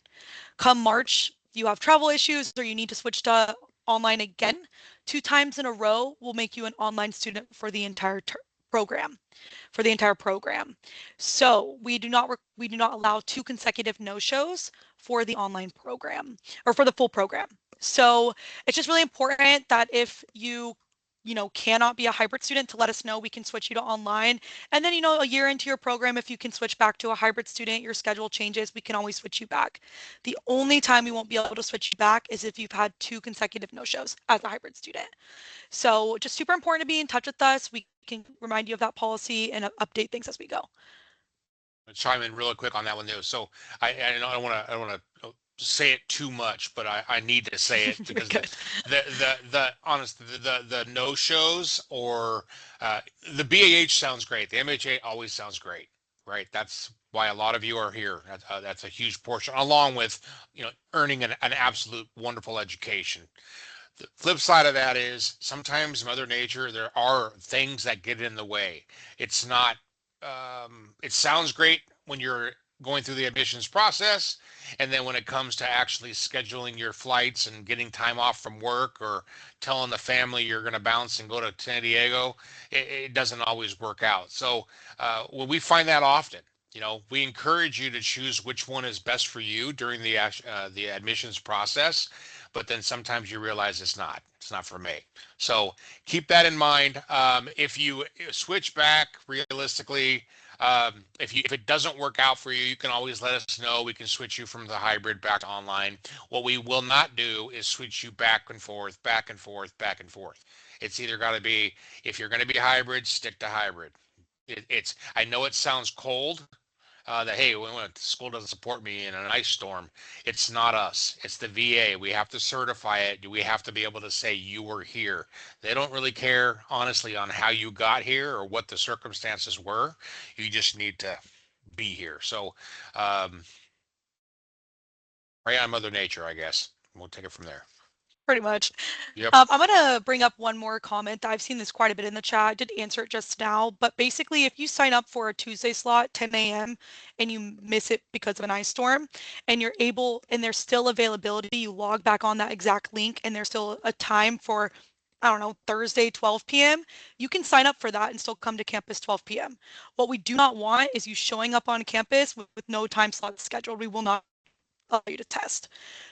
Come March, you have travel issues or you need to switch to online again. 2 times in a row will make you an online student for the entire program. So we do not allow 2 consecutive no-shows for the online program or for the full program. So it's just really important that if you cannot be a hybrid student, to let us know. We can switch you to online. And then, a year into your program, if you can switch back to a hybrid student, your schedule changes, we can always switch you back. The only time we won't be able to switch you back is if you've had 2 consecutive no-shows as a hybrid student. So just super important to be in touch with us. We can remind you of that policy and update things as we go. I'll chime in really quick on that one too. So I don't want to say it too much, but I need to say it because the no shows or the BAH sounds great. The MHA always sounds great, right? That's why a lot of you are here. That's a huge portion, along with earning an absolute wonderful education. The flip side of that is sometimes Mother Nature, there are things that get in the way. It's not. It sounds great when you're going through the admissions process, and then when it comes to actually scheduling your flights and getting time off from work or telling the family you're going to bounce and go to San Diego, it doesn't always work out. So when we find that often, we encourage you to choose which one is best for you during the admissions process, but then sometimes you realize it's not for me. So keep that in mind. If you switch back realistically, if it doesn't work out for you, you can always let us know. We can switch you from the hybrid back to online. What we will not do is switch you back and forth, back and forth, back and forth. It's either got to be, if you're going to be hybrid, stick to hybrid. I know it sounds cold, that, hey, when the school doesn't support me in an ice storm. It's not us. It's the VA. We have to certify it. We have to be able to say you were here. They don't really care, honestly, on how you got here or what the circumstances were. You just need to be here. So, right on Mother Nature, I guess. We'll take it from there. Pretty much. Yep. I'm going to bring up one more comment. I've seen this quite a bit in the chat. I did answer it just now, but basically if you sign up for a Tuesday slot, 10 a.m., and you miss it because of an ice storm, and you're able, and there's still availability, you log back on that exact link, and there's still a time for, I don't know, Thursday, 12 p.m., you can sign up for that and still come to campus 12 p.m. What we do not want is you showing up on campus with no time slot scheduled. We will not allow you to test.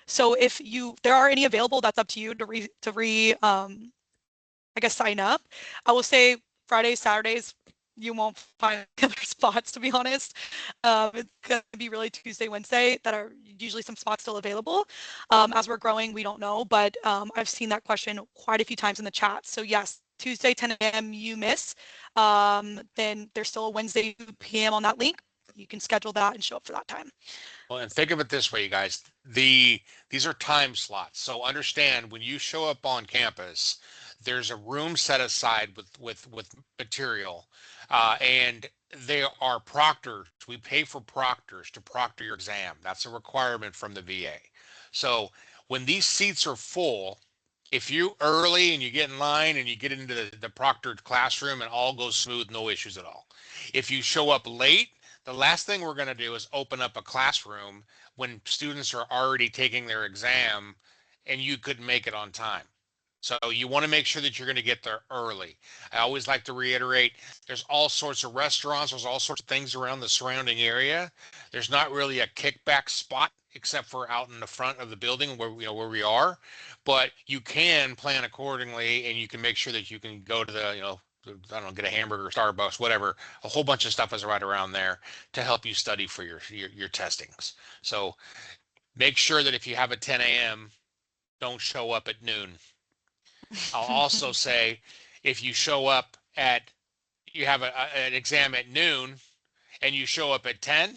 So if there are any available, that's up to you to I guess sign up. I will say Fridays, Saturdays, you won't find other spots, to be honest. It's going to be really Tuesday, Wednesday that are usually some spots still available. As we're growing, we don't know, but I've seen that question quite a few times in the chat. So yes, Tuesday, 10 a.m. you miss, then there's still a Wednesday 2 p.m. on that link. you can schedule that and show up for that time. Well, and think of it this way, you guys. These are time slots. So understand when you show up on campus, there's a room set aside with material, and they are proctors. We pay for proctors to proctor your exam. That's a requirement from the VA. So when these seats are full, if you early and you get in line and you get into the proctored classroom and all goes smooth, no issues at all. If you show up late, the last thing we're going to do is open up a classroom when students are already taking their exam and you couldn't make it on time. So you want to make sure that you're going to get there early. I always like to reiterate, there's all sorts of restaurants, there's all sorts of things around the surrounding area. There's not really a kickback spot except for out in the front of the building where where we are, but you can plan accordingly and you can make sure that you can go to the, I don't know, get a hamburger, Starbucks, whatever. A whole bunch of stuff is right around there to help you study for your testings. So make sure that if you have a 10 a.m., don't show up at noon. I'll also say if you show up you have an exam at noon and you show up at 10,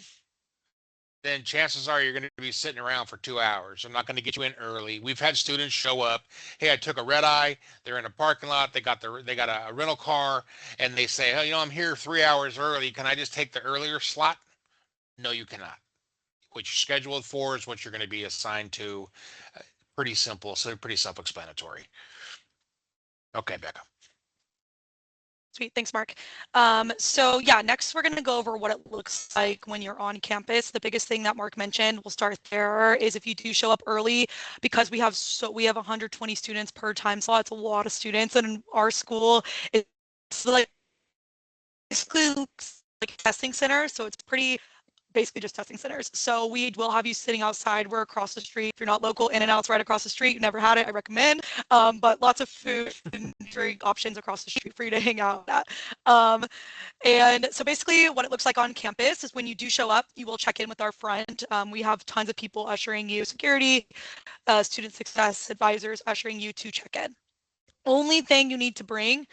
then chances are you're going to be sitting around for 2 hours. I'm not going to get you in early. We've had students show up. Hey, I took a red eye. They're in a parking lot. They got a rental car, and they say, oh, I'm here 3 hours early. Can I just take the earlier slot? No, you cannot. What you're scheduled for is what you're going to be assigned to. Pretty simple. So pretty self-explanatory. Okay, Becca. Sweet. Thanks, Mark. So yeah, next we're going to go over what it looks like when you're on campus. The biggest thing that Mark mentioned, we'll start there, is if you do show up early, because we have 120 students per time slot. It's a lot of students, and in our school, it's like basically like a testing center. So it's basically just testing centers. So we will have you sitting outside. We're across the street. If you're not local, In-N-Out's right across the street. You've never had it, I recommend. But lots of food and drink options across the street for you to hang out at. And so basically what it looks like on campus is when you do show up, you will check in with our front. We have tons of people ushering you, security, student success advisors ushering you to check in. Only thing you need to bring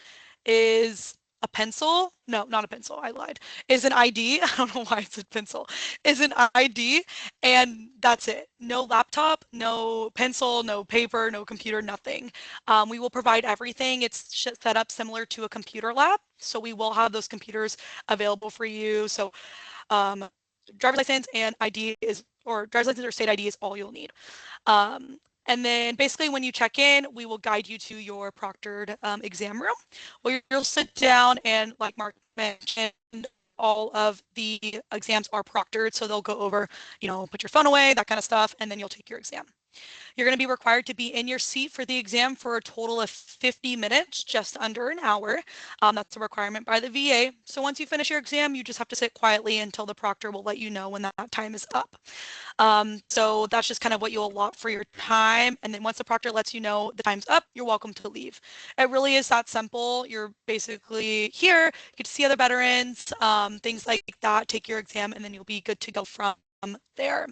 is a pencil. No, not a pencil. I lied. Is an ID. I don't know why I said pencil. Is an ID, and that's it. No laptop, no pencil, no paper, no computer, nothing. We will provide everything. It's set up similar to a computer lab, so we will have those computers available for you. So driver's license and ID or driver's license or state ID is all you'll need. And then basically when you check in, we will guide you to your proctored exam room where you'll sit down, and like Mark mentioned, all of the exams are proctored. So they'll go over, put your phone away, that kind of stuff, and then you'll take your exam. You're going to be required to be in your seat for the exam for a total of 50 minutes, just under an hour. That's a requirement by the VA. So once you finish your exam, you just have to sit quietly until the proctor will let you know when that time is up. So that's just kind of what you'll allot for your time. And then once the proctor lets you know the time's up, you're welcome to leave. It really is that simple. You're basically here, you get to see other veterans, things like that, take your exam, and then you'll be good to go from there.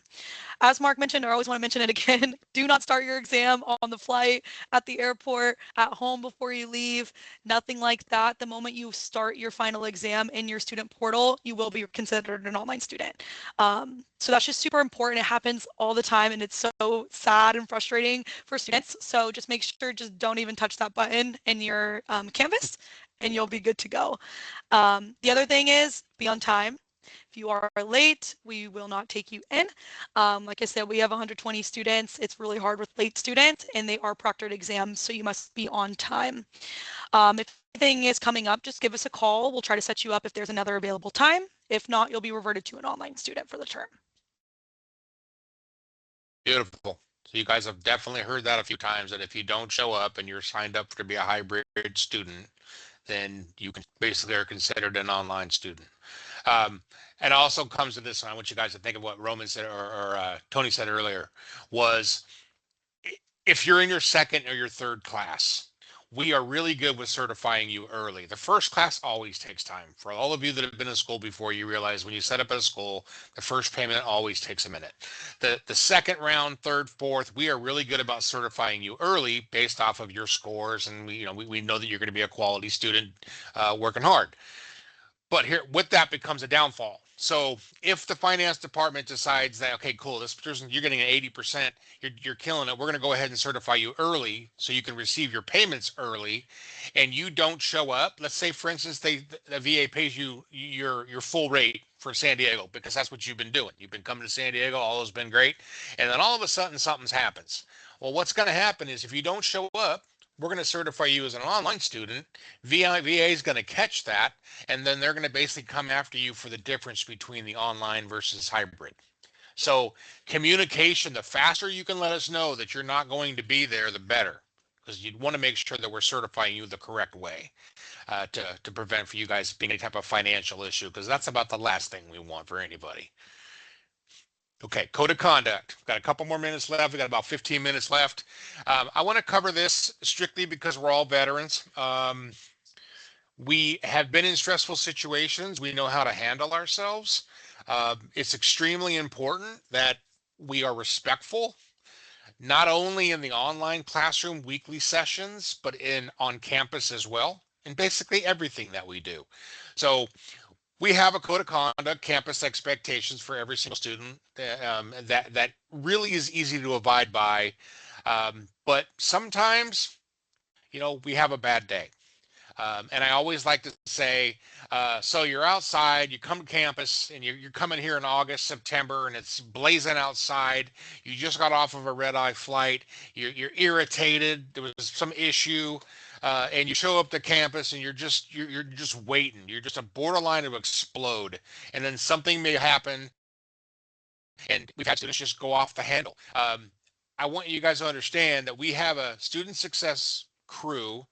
As Mark mentioned, I always want to mention it again, do not start your exam on the flight, at the airport, at home before you leave, nothing like that. The moment you start your final exam in your student portal, you will be considered an online student. So that's just super important. It happens all the time, and it's so sad and frustrating for students. So just make sure, just don't even touch that button in your Canvas, and you'll be good to go. The other thing is be on time. If you are late, we will not take you in. Like I said, we have 120 students. It's really hard with late students, and they are proctored exams, so you must be on time. If anything is coming up, just give us a call. We'll try to set you up if there's another available time. If not, you'll be reverted to an online student for the term. Beautiful. So you guys have definitely heard that a few times, that if you don't show up and you're signed up to be a hybrid student, then you basically are considered an online student. And also comes to this, and I want you guys to think of what Roman said or Tony said earlier, was if you're in your second or your third class, we are really good with certifying you early. The first class always takes time. For all of you that have been in school before, you realize when you set up at a school, the first payment always takes a minute. The second round, third, fourth, we are really good about certifying you early based off of your scores, and we know that you're going to be a quality student working hard. But here, with that becomes a downfall. So if the finance department decides that, okay, cool, this person, you're getting an 80%, you're killing it. We're going to go ahead and certify you early so you can receive your payments early, and you don't show up. Let's say, for instance, the VA pays you your full rate for San Diego because that's what you've been doing. You've been coming to San Diego, all has been great, and then all of a sudden something happens. Well, what's going to happen is if you don't show up, we're going to certify you as an online student. VA is going to catch that, and then they're going to basically come after you for the difference between the online versus hybrid. So communication, the faster you can let us know that you're not going to be there, the better, because you'd want to make sure that we're certifying you the correct way to prevent for you guys being any type of financial issue, because that's about the last thing we want for anybody. Okay, code of conduct. We've got a couple more minutes left. We got about 15 minutes left. I want to cover this strictly because we're all veterans. We have been in stressful situations. We know how to handle ourselves. It's extremely important that we are respectful, not only in the online classroom weekly sessions, but on campus as well, and basically everything that we do. So we have a code of conduct, campus expectations for every single student that really is easy to abide by. But sometimes, we have a bad day. And I always like to say, so you're outside, you come to campus, and you're coming here in August, September, and it's blazing outside. You just got off of a red-eye flight. You're irritated. There was some issue, and you show up to campus, and you're just waiting. You're just a borderline to explode, and then something may happen, and we've had students just go off the handle. I want you guys to understand that we have a student success crew,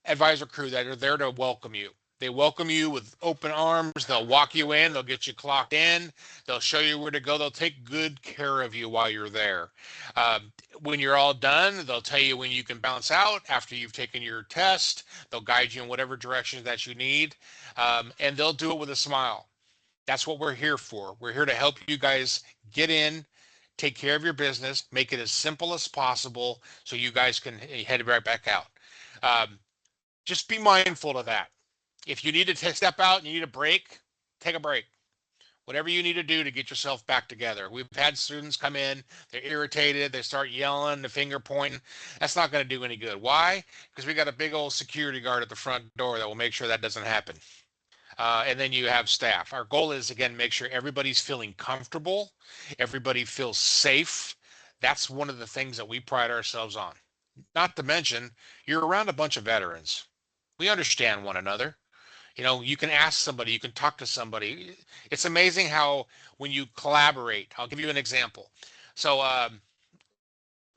advisor crew, that are there to welcome you. They welcome you with open arms. They'll walk you in. They'll get you clocked in. They'll show you where to go. They'll take good care of you while you're there. When you're all done, they'll tell you when you can bounce out after you've taken your test. They'll guide you in whatever direction that you need, and they'll do it with a smile. That's what we're here for. We're here to help you guys get in, take care of your business, make it as simple as possible so you guys can head right back out. Just be mindful of that. If you need to step out and you need a break, take a break. Whatever you need to do to get yourself back together. We've had students come in, they're irritated, they start yelling, the finger pointing. That's not going to do any good. Why? Because we got a big old security guard at the front door that will make sure that doesn't happen. And then you have staff. Our goal is, again, make sure everybody's feeling comfortable, everybody feels safe. That's one of the things that we pride ourselves on. Not to mention, you're around a bunch of veterans. We understand one another. You can ask somebody, you can talk to somebody. It's amazing how when you collaborate, I'll give you an example. So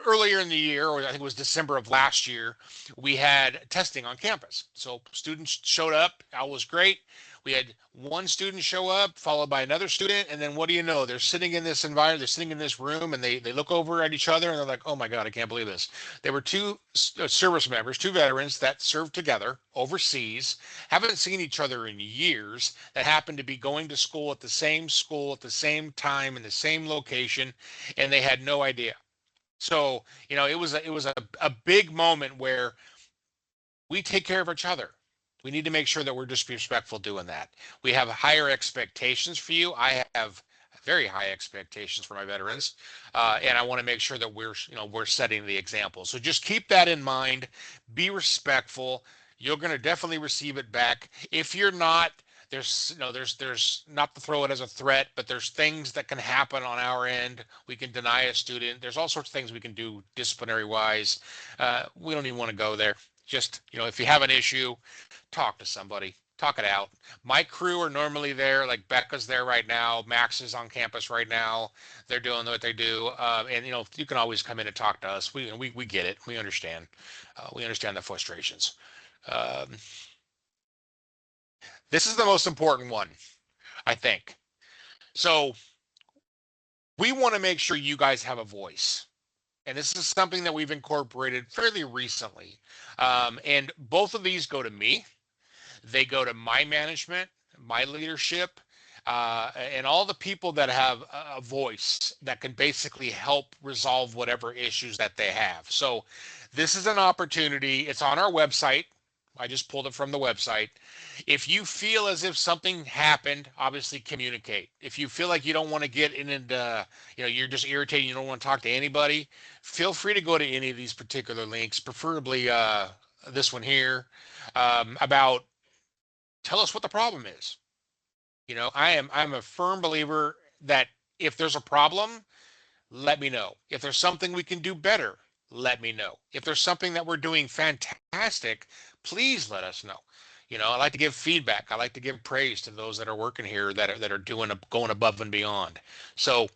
earlier in the year, or I think it was December of last year, we had testing on campus. So students showed up, all was great. We had one student show up, followed by another student, and then what do you know? They're sitting in this environment, they're sitting in this room, and they look over at each other, and they're like, oh my God, I can't believe this. They were two service members, two veterans that served together overseas, haven't seen each other in years, that happened to be going to school at the same time, in the same location, and they had no idea. So, it was a big moment where we take care of each other. We need to make sure that we're just respectful doing that. We have higher expectations for you. I have very high expectations for my veterans, and I want to make sure that we're setting the example. So just keep that in mind. Be respectful. You're going to definitely receive it back. If you're not, there's not to throw it as a threat, but there's things that can happen on our end. We can deny a student. There's all sorts of things we can do disciplinary wise. We don't even want to go there. Just, if you have an issue, talk to somebody, talk it out. My crew are normally there, like Becca's there right now. Max is on campus right now. They're doing what they do. And, you can always come in and talk to us. We get it. We understand. We understand the frustrations. This is the most important one, I think. So we want to make sure you guys have a voice. And this is something that we've incorporated fairly recently. And both of these go to me. They go to my management, my leadership, and all the people that have a voice that can basically help resolve whatever issues that they have. So this is an opportunity. It's on our website. I just pulled it from the website. If you feel as if something happened, obviously communicate. If you feel like you don't want to get into, you're just irritated, you don't want to talk to anybody, feel free to go to any of these particular links, preferably this one here, about tell us what the problem is. I'm a firm believer that if there's a problem, let me know. If there's something we can do better, let me know. If there's something that we're doing fantastic, please let us know. I like to give feedback. I like to give praise to those that are working here that are going above and beyond. So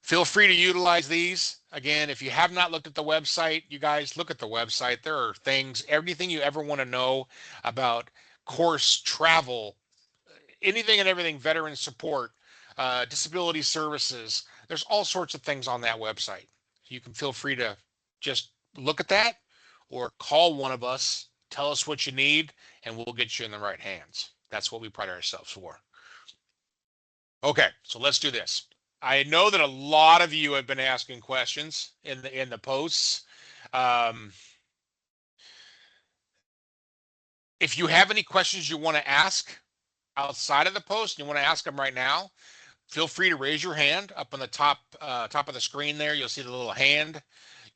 feel free to utilize these. Again, if you have not looked at the website, you guys look at the website. There are things, everything you ever want to know about course travel, anything and everything veteran support, disability services. There's all sorts of things on that website. You can feel free to just look at that or call one of us, tell us what you need, and we'll get you in the right hands. That's what we pride ourselves for. Okay, so let's do this. I know that a lot of you have been asking questions in the posts. If you have any questions you want to ask outside of the post, and you want to ask them right now, feel free to raise your hand up on the top of the screen there. You'll see the little hand.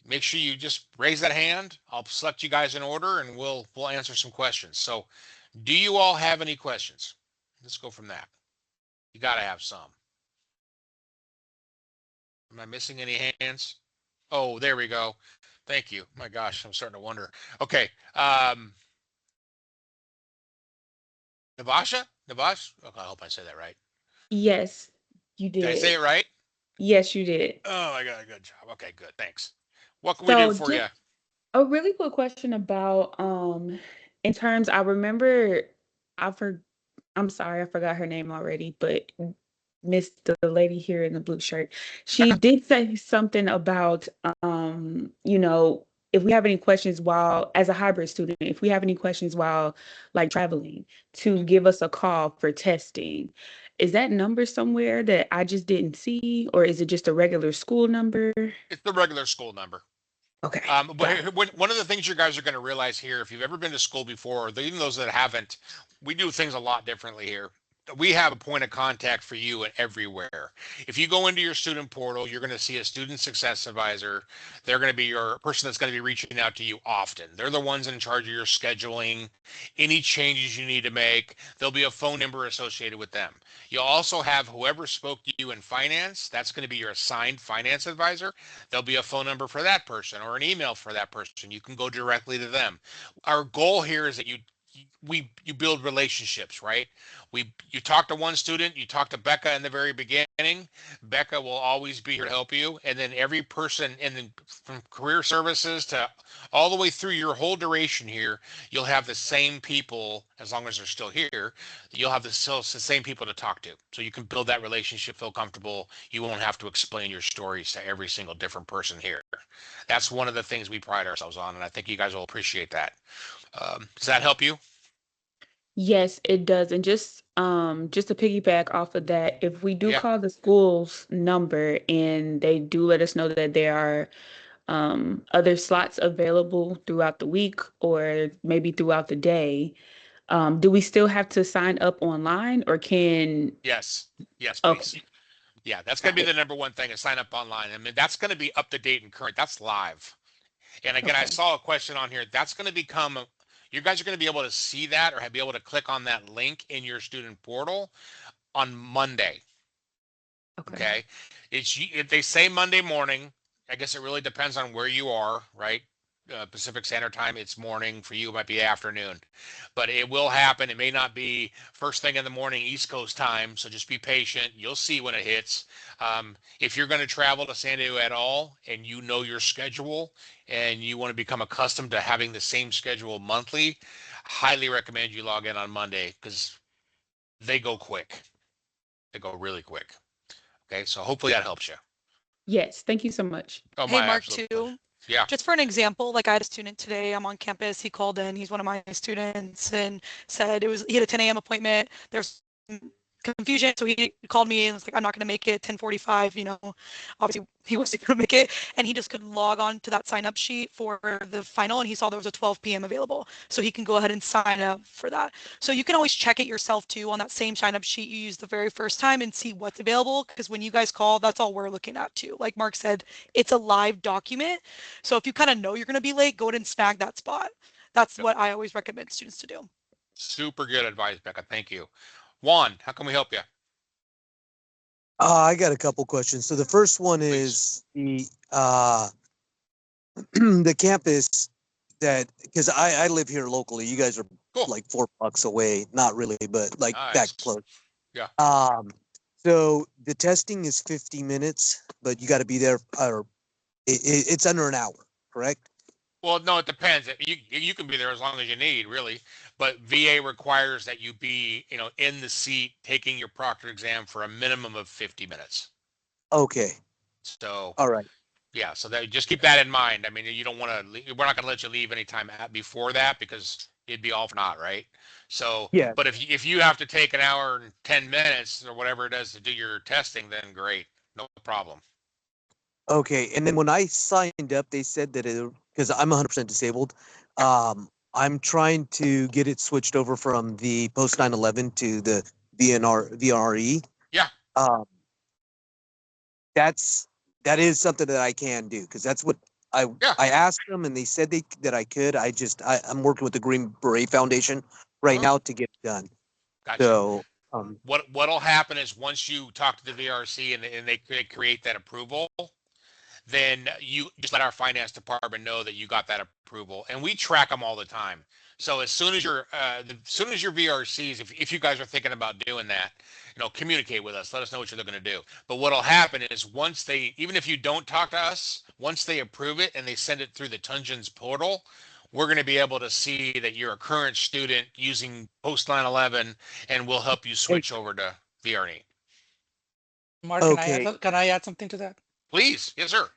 Make sure you just raise that hand. I'll select you guys in order and we'll answer some questions. So do you all have any questions? Let's go from that. You got to have some. Am I missing any hands? Oh, there we go. Thank you. My gosh, I'm starting to wonder. Okay. Navasha? Navash? Okay, I hope I said that right. Yes, you Did I say did. it right? Yes, you did. Oh my God, good job. Okay, good. Thanks. What can we do So for you? just a really quick question about in terms I remember I for I'm sorry, I forgot her name already, but Miss the lady here in the blue shirt, she did say something about if we have any questions while as a hybrid student, if we have any questions while like traveling, to give us a call for testing. Is that number somewhere that I just didn't see, or is it just a regular school number? It's the regular school number. Okay. But one of the things you guys are going to realize here, if you've ever been to school before, or even those that haven't, we do things a lot differently here. We have a point of contact for you everywhere. If you go into your student portal, you're going to see a student success advisor. They're going to be your person that's going to be reaching out to you often. They're the ones in charge of your scheduling, any changes you need to make. There'll be a phone number associated with them. You'll also have whoever spoke to you in finance. That's going to be your assigned finance advisor. There'll be a phone number for that person or an email for that person. You can go directly to them. Our goal here is that you build relationships, right? You talk to one student, you talk to Becca in the very beginning. Becca will always be here to help you, and then every person, and then from career services to all the way through your whole duration here, you'll have the same people as long as they're still here. You'll have the same people to talk to, so you can build that relationship, feel comfortable. You won't have to explain your stories to every single different person here. That's one of the things we pride ourselves on, and I think you guys will appreciate that. Does that help you? Yes, it does. And just to piggyback off of that, if we do Yeah. call the school's number and they do let us know that there are other slots available throughout the week or maybe throughout the day, do we still have to sign up online or can Yes. Yes, please. okay, Yeah, that's going to got be the it. number one thing is sign up online. I mean, that's going to be up to date and current. That's live. And again, I Okay. saw a question on here. That's going to become, you guys are going to be able to see that or be able to click on that link in your student portal on Monday. Okay. Okay. If they say Monday morning, I guess it really depends on where you are, right? Pacific Standard Time, it's morning. For you, it might be afternoon, but it will happen. It may not be first thing in the morning East Coast time, so just be patient. You'll see when it hits. If you're going to travel to San Diego at all and you know your schedule and you want to become accustomed to having the same schedule monthly, highly recommend you log in on Monday because they go quick. They go really quick. Okay, so hopefully that helps you. Yes, thank you so much. Oh, Hey, my Mark, absolute pleasure. too. Yeah. Just for an example, like I had a student today, I'm on campus, he called in, he's one of my students and said he had a 10 a.m. appointment. There's confusion. So he called me and was like, I'm not going to make it 10:45, you know, obviously he wasn't going to make it, and he just couldn't log on to that sign up sheet for the final, and he saw there was a 12 p.m. available. So he can go ahead and sign up for that. So you can always check it yourself too on that same sign up sheet you used the very first time and see what's available, because when you guys call, that's all we're looking at too. Like Mark said, it's a live document. So if you kind of know you're going to be late, go ahead and snag that spot. That's Yep. what I always recommend students to do. Super good advice, Becca. Thank you. Juan, how can we help you? I got a couple questions. So the first one Please. is the campus that, because I live here locally. You guys are Cool. like 4 blocks away. Not really, but like Nice. that close. Yeah. So the testing is 50 minutes, but you got to be there, or it's under an hour, correct? Well, no, it depends. You can be there as long as you need, really. But VA requires that you be, in the seat taking your proctor exam for a minimum of 50 minutes. Okay. So, All right. yeah, so that just keep that in mind. I mean, you don't want to, we're not going to let you leave anytime before that, because it'd be all for naught, right? So, Yeah. but if you have to take an hour and 10 minutes or whatever it is to do your testing, then great, no problem. Okay. And then when I signed up, they said that because I'm 100% disabled, I'm trying to get it switched over from the post 9/11 to the VRE. Yeah. That is something that I can do, because that's what I asked them, and they said that I could. I'm working with the Green Beret Foundation right now to get it done. Gotcha. So what'll happen is once you talk to the VRC and they create that approval, then you just let our finance department know that you got that approval, and we track them all the time. So as soon as your VRCs, if you guys are thinking about doing that, communicate with us. Let us know what you're looking to do. But what'll happen is even if you don't talk to us, once they approve it and they send it through the Tungens portal, we're going to be able to see that you're a current student using post 9/11, and we'll help you switch over to VRE. Mark, Okay. can I add something to that? Please, yes, sir.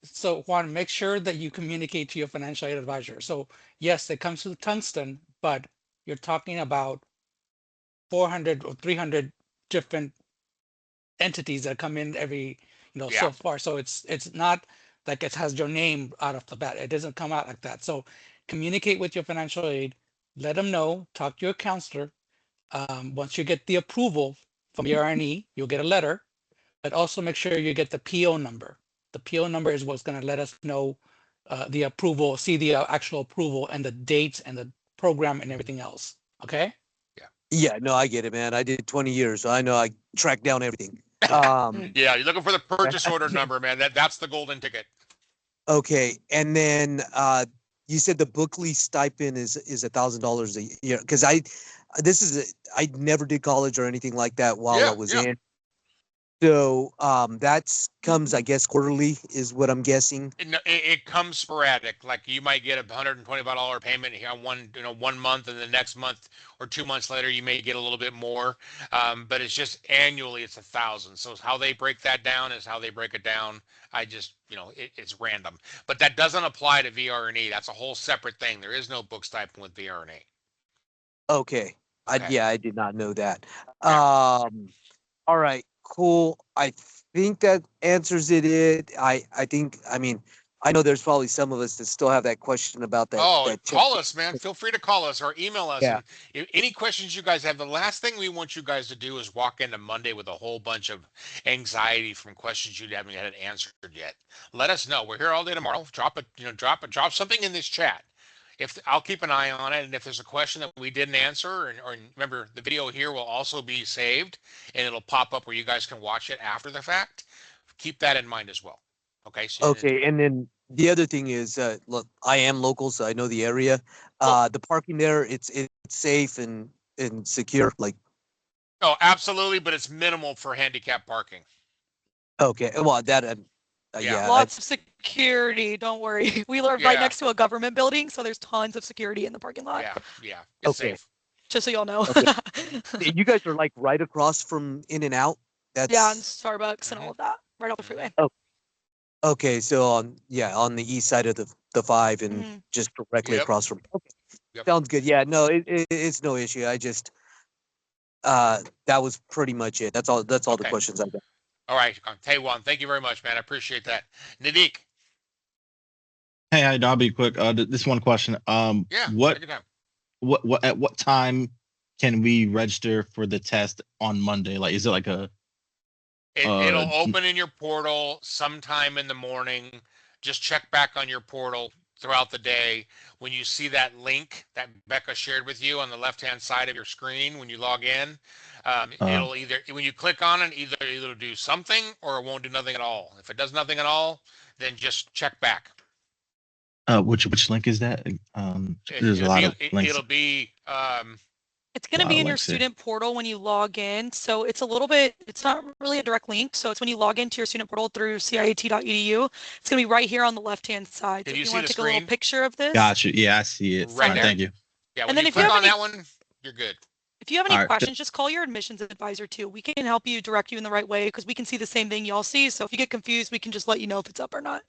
So Juan, make sure that you communicate to your financial aid advisor. So yes, it comes to Tungsten, but you're talking about 400 or 300 different entities that come in every, Yeah. so far. So it's not like it has your name out of the bat. It doesn't come out like that. So communicate with your financial aid, let them know, talk to your counselor. Once you get the approval from the RNE, you'll get a letter, but also make sure you get the PO number. The PO number is what's going to let us know the approval, see the actual approval and the dates and the program and everything else. Okay. Yeah, no, I get it, man. I did 20 years, so I know I tracked down everything. Yeah, you're looking for the purchase order number, man. That's the golden ticket. Okay, and then you said the book lease stipend is $1,000 a year, because I never did college or anything like that while I was in. So that's comes, I guess, quarterly is what I'm guessing. It comes sporadic. Like you might get a $125 payment here on one month, and the next month or 2 months later you may get a little bit more. But it's just annually it's $1,000. So how they break that down is how they break it down. I just it's random. But that doesn't apply to VRE. That's a whole separate thing. There is no book stipend with VRE. Okay. Okay. I did not know that. Yeah. All right, cool. I think that answers it. I mean, I know there's probably some of us that still have that question about that. Oh, that call us, man. Feel free to call us or email us. Yeah. And any questions you guys have, the last thing we want you guys to do is walk into Monday with a whole bunch of anxiety from questions you haven't had answered yet. Let us know. We're here all day tomorrow. Drop something in this chat. If I'll keep an eye on it, and if there's a question that we didn't answer, or remember, the video here will also be saved, and it'll pop up where you guys can watch it after the fact. Keep that in mind as well. Okay. So, Okay, and then the other thing is, look, I am local, so I know the area. The parking there, it's safe and secure. Like, oh, absolutely, but it's minimal for handicap parking. okay, well, that, yeah, Lots of security. Don't worry. We live right next to a government building, so there's tons of security in the parking lot. Yeah. It's Okay. safe. Just so y'all know. Okay. You guys are like right across from In-N-Out. That's Yeah, and Starbucks and all of that, right off the freeway. okay. So on the east side of the 5 and just directly across from. Okay. Yep. Sounds good. Yeah, no, it's no issue. that was pretty much it. That's all the Okay. questions I got. All right. Taiwan, thank you very much, man. I appreciate that. Nadik. Hey, I'll be quick. This one question. Yeah. What take your time. what at what time can we register for the test on Monday? Like, is it like a It'll open in your portal sometime in the morning. Just check back on your portal throughout the day. When you see that link that Becca shared with you on the left-hand side of your screen when you log in, it'll either, when you click on it, either do something or it won't do nothing at all. If it does nothing at all, then just check back. which link is that? There's a lot of links. It'll be It's going to be in your student portal when you log in. So it's a little bit, it's not really a direct link. So it's when you log into your student portal through ciat.edu. It's going to be right here on the left-hand side. Can So you if you see want the to take a little screen? picture of this. Gotcha. Yeah, I see it. Right there. Thank you. Yeah, And when then you if you click have on any- that one, you're good. If you have any All right. questions, just call your admissions advisor too. We can help you direct you in the right way because we can see the same thing y'all see. So if you get confused, we can just let you know if it's up or not.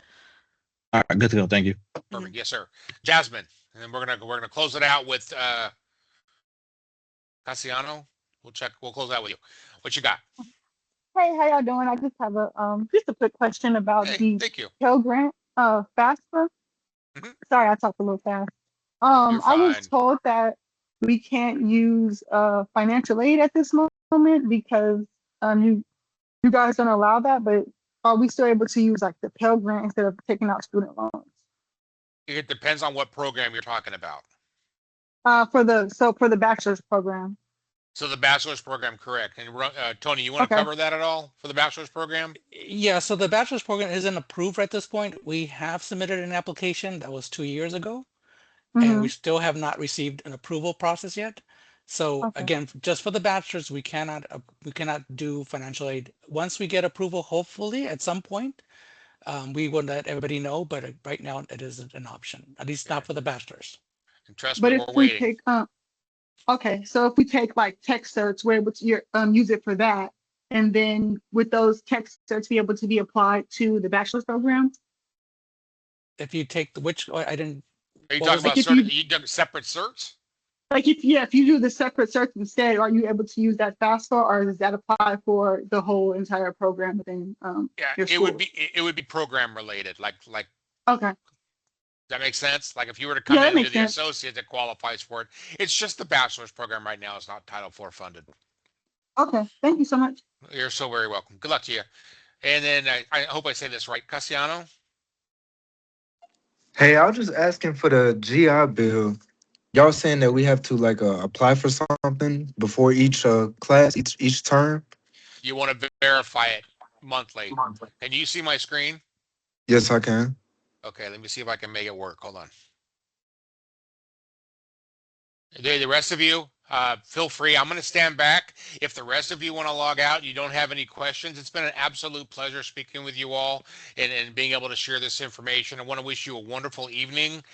All right, good to go. Thank you. Perfect. Yes, sir. Jasmine, and then we're gonna close it out with Cassiano. We'll close out with you. What you got? Hey, how y'all doing? I just have just a quick question about Hey, the thank you. Pell Grant FAFSA. Mhm. Sorry, I talked a little fast. You're I was fine. told that we can't use financial aid at this moment because you guys don't allow that, but are we still able to use like the Pell Grant instead of taking out student loans? It depends on what program you're talking about. For the bachelor's program. So the bachelor's program, correct. And Tony, you want to Okay. cover that at all for the bachelor's program? Yeah, so the bachelor's program isn't approved at this point. We have submitted an application that was 2 years ago, and we still have not received an approval process yet. So Okay. again, just for the bachelor's, we cannot do financial aid. Once we get approval, hopefully at some point, we will let everybody know. But right now, it isn't an option, at least not for the bachelor's. And trust But me, if we're we waiting. take okay, so if we take like tech certs, we're able to use it for that, and then with those tech certs be able to be applied to the bachelor's program. If you take I didn't. Are you what talking was about Like if you done separate certs? Like if you do the separate certs instead, are you able to use that FAFSA, or does that apply for the whole entire program within Yeah, your it would school? be program related. Like Okay. that makes sense. Like if you were to come Yeah, that in and do makes the sense. associate that qualifies for it, it's just the bachelor's program right now. It's not Title IV funded. Okay. Thank you so much. You're so very welcome. Good luck to you. And then I hope I say this right, Cassiano. Hey, I was just asking for the GI Bill. Y'all saying that we have to like apply for something before each class, each term? You want to verify it monthly. Can you see my screen? Yes, I can. Okay, let me see if I can make it work. Hold on. The rest of you, feel free. I'm going to stand back. If the rest of you want to log out, you don't have any questions. It's been an absolute pleasure speaking with you all and being able to share this information. I want to wish you a wonderful evening.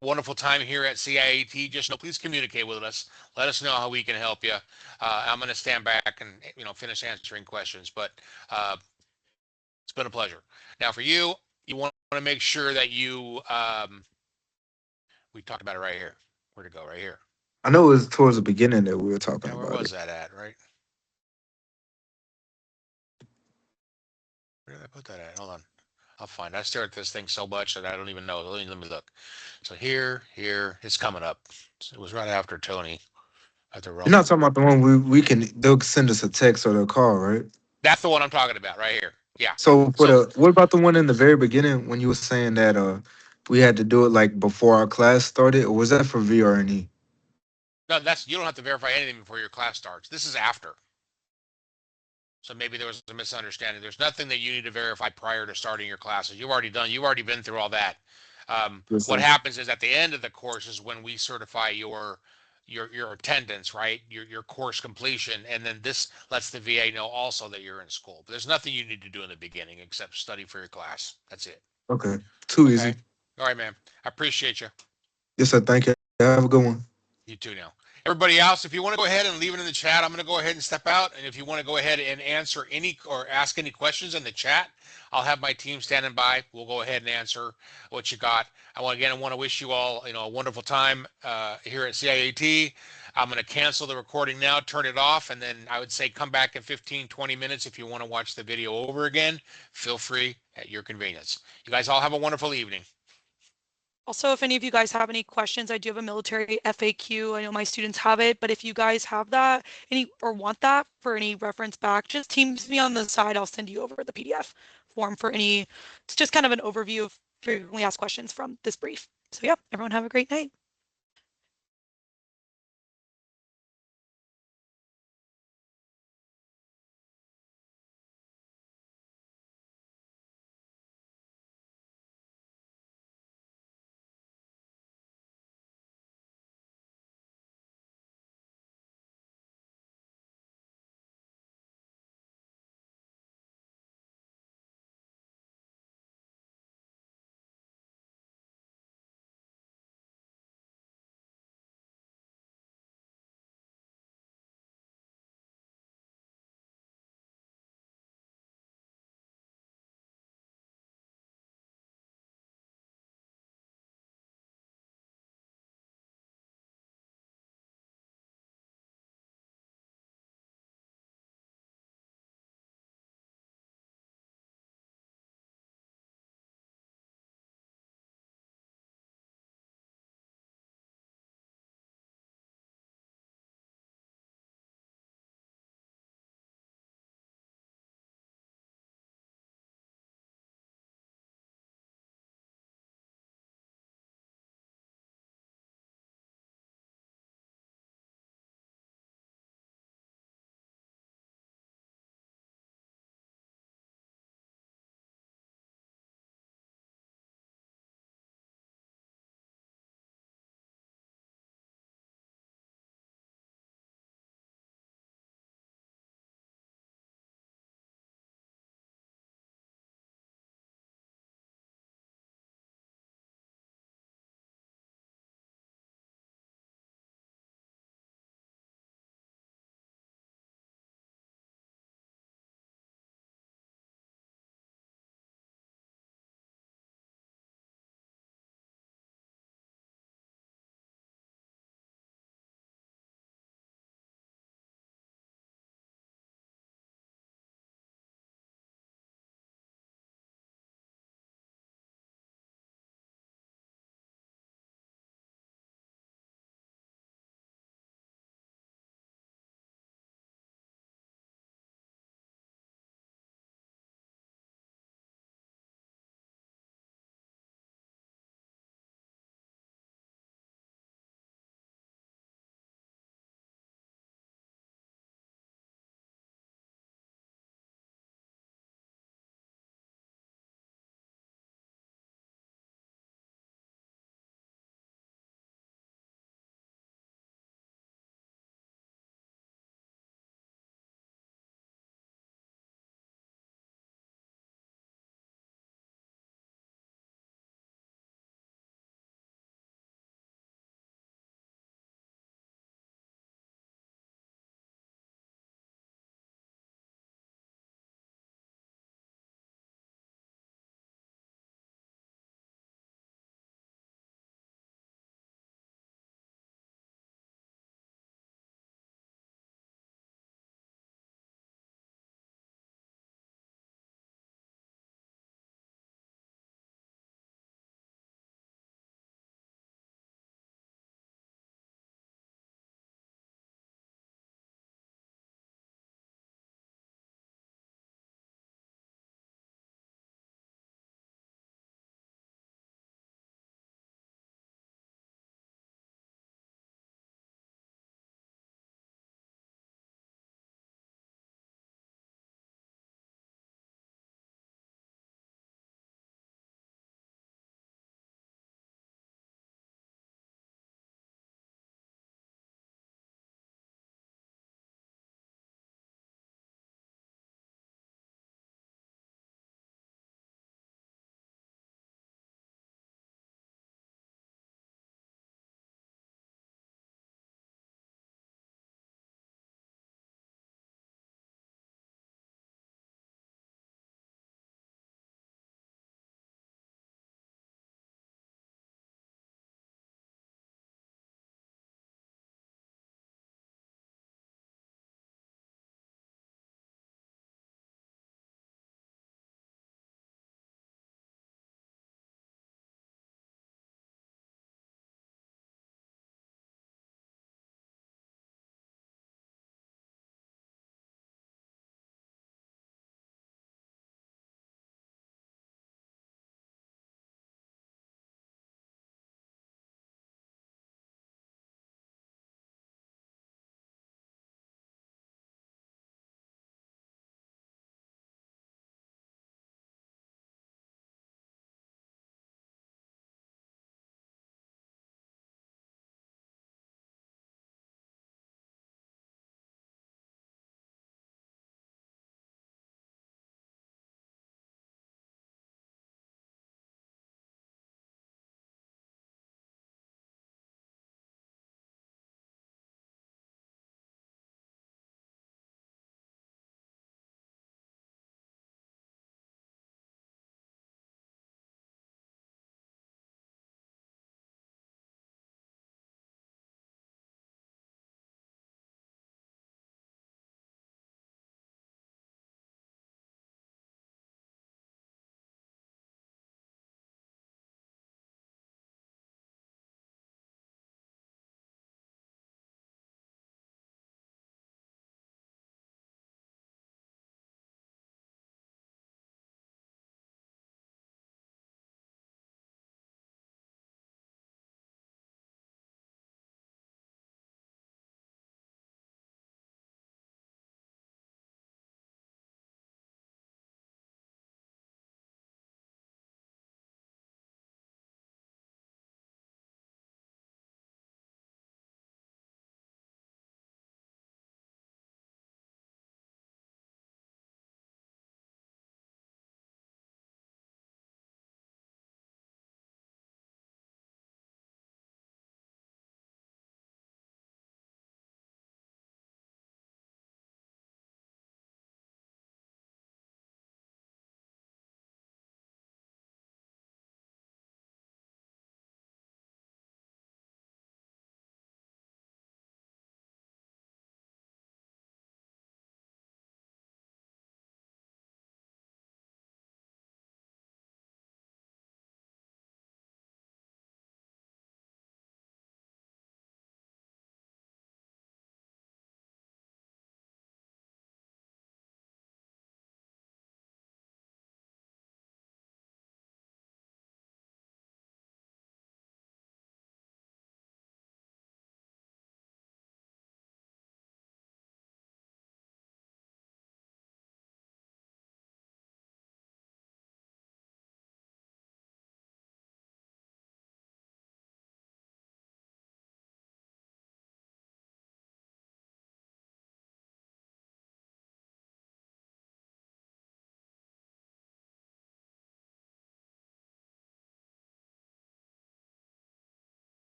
Wonderful time here at CIAT. Just please communicate with us. Let us know how we can help you. I'm going to stand back and finish answering questions, but it's been a pleasure. Now for you, you want to make sure that you we talked about it right here. Where'd it go? Right here. I know it was towards the beginning that we were talking Now, where about was it. that at? Right. Where did I put that at? Hold on. I'll find it. I stare at this thing so much that I don't even know. Let me look. So here, it's coming up. It was right after Tony. You're not talking about the one they'll send us a text or they'll call, right? That's the one I'm talking about right here. Yeah. So what about the one in the very beginning when you were saying that we had to do it like before our class started, or was that for VRNE? No, you don't have to verify anything before your class starts. This is after. So maybe there was a misunderstanding. There's nothing that you need to verify prior to starting your classes. You've already been through all that. Yes, What sir. happens is at the end of the course is when we certify your attendance, right? Your course completion, and then this lets the VA know also that you're in school. But there's nothing you need to do in the beginning except study for your class. That's it. Okay. Too Okay. easy. All right, man. I appreciate you. Yes, sir. Thank you. Have a good one. You too now. Everybody else, if you want to go ahead and leave it in the chat, I'm going to go ahead and step out. And if you want to go ahead and answer or ask any questions in the chat, I'll have my team standing by. We'll go ahead and answer what you got. I want to wish you all, a wonderful time here at CIAT. I'm going to cancel the recording now, turn it off, and then I would say come back in 15, 20 minutes if you want to watch the video over again. Feel free at your convenience. You guys all have a wonderful evening. Also, if any of you guys have any questions, I do have a military FAQ. I know my students have it, but if you guys have that or want that for any reference back, just Teams me on the side. I'll send you over the PDF form for any. It's just kind of an overview of frequently asked questions from this brief. So yeah, everyone have a great night.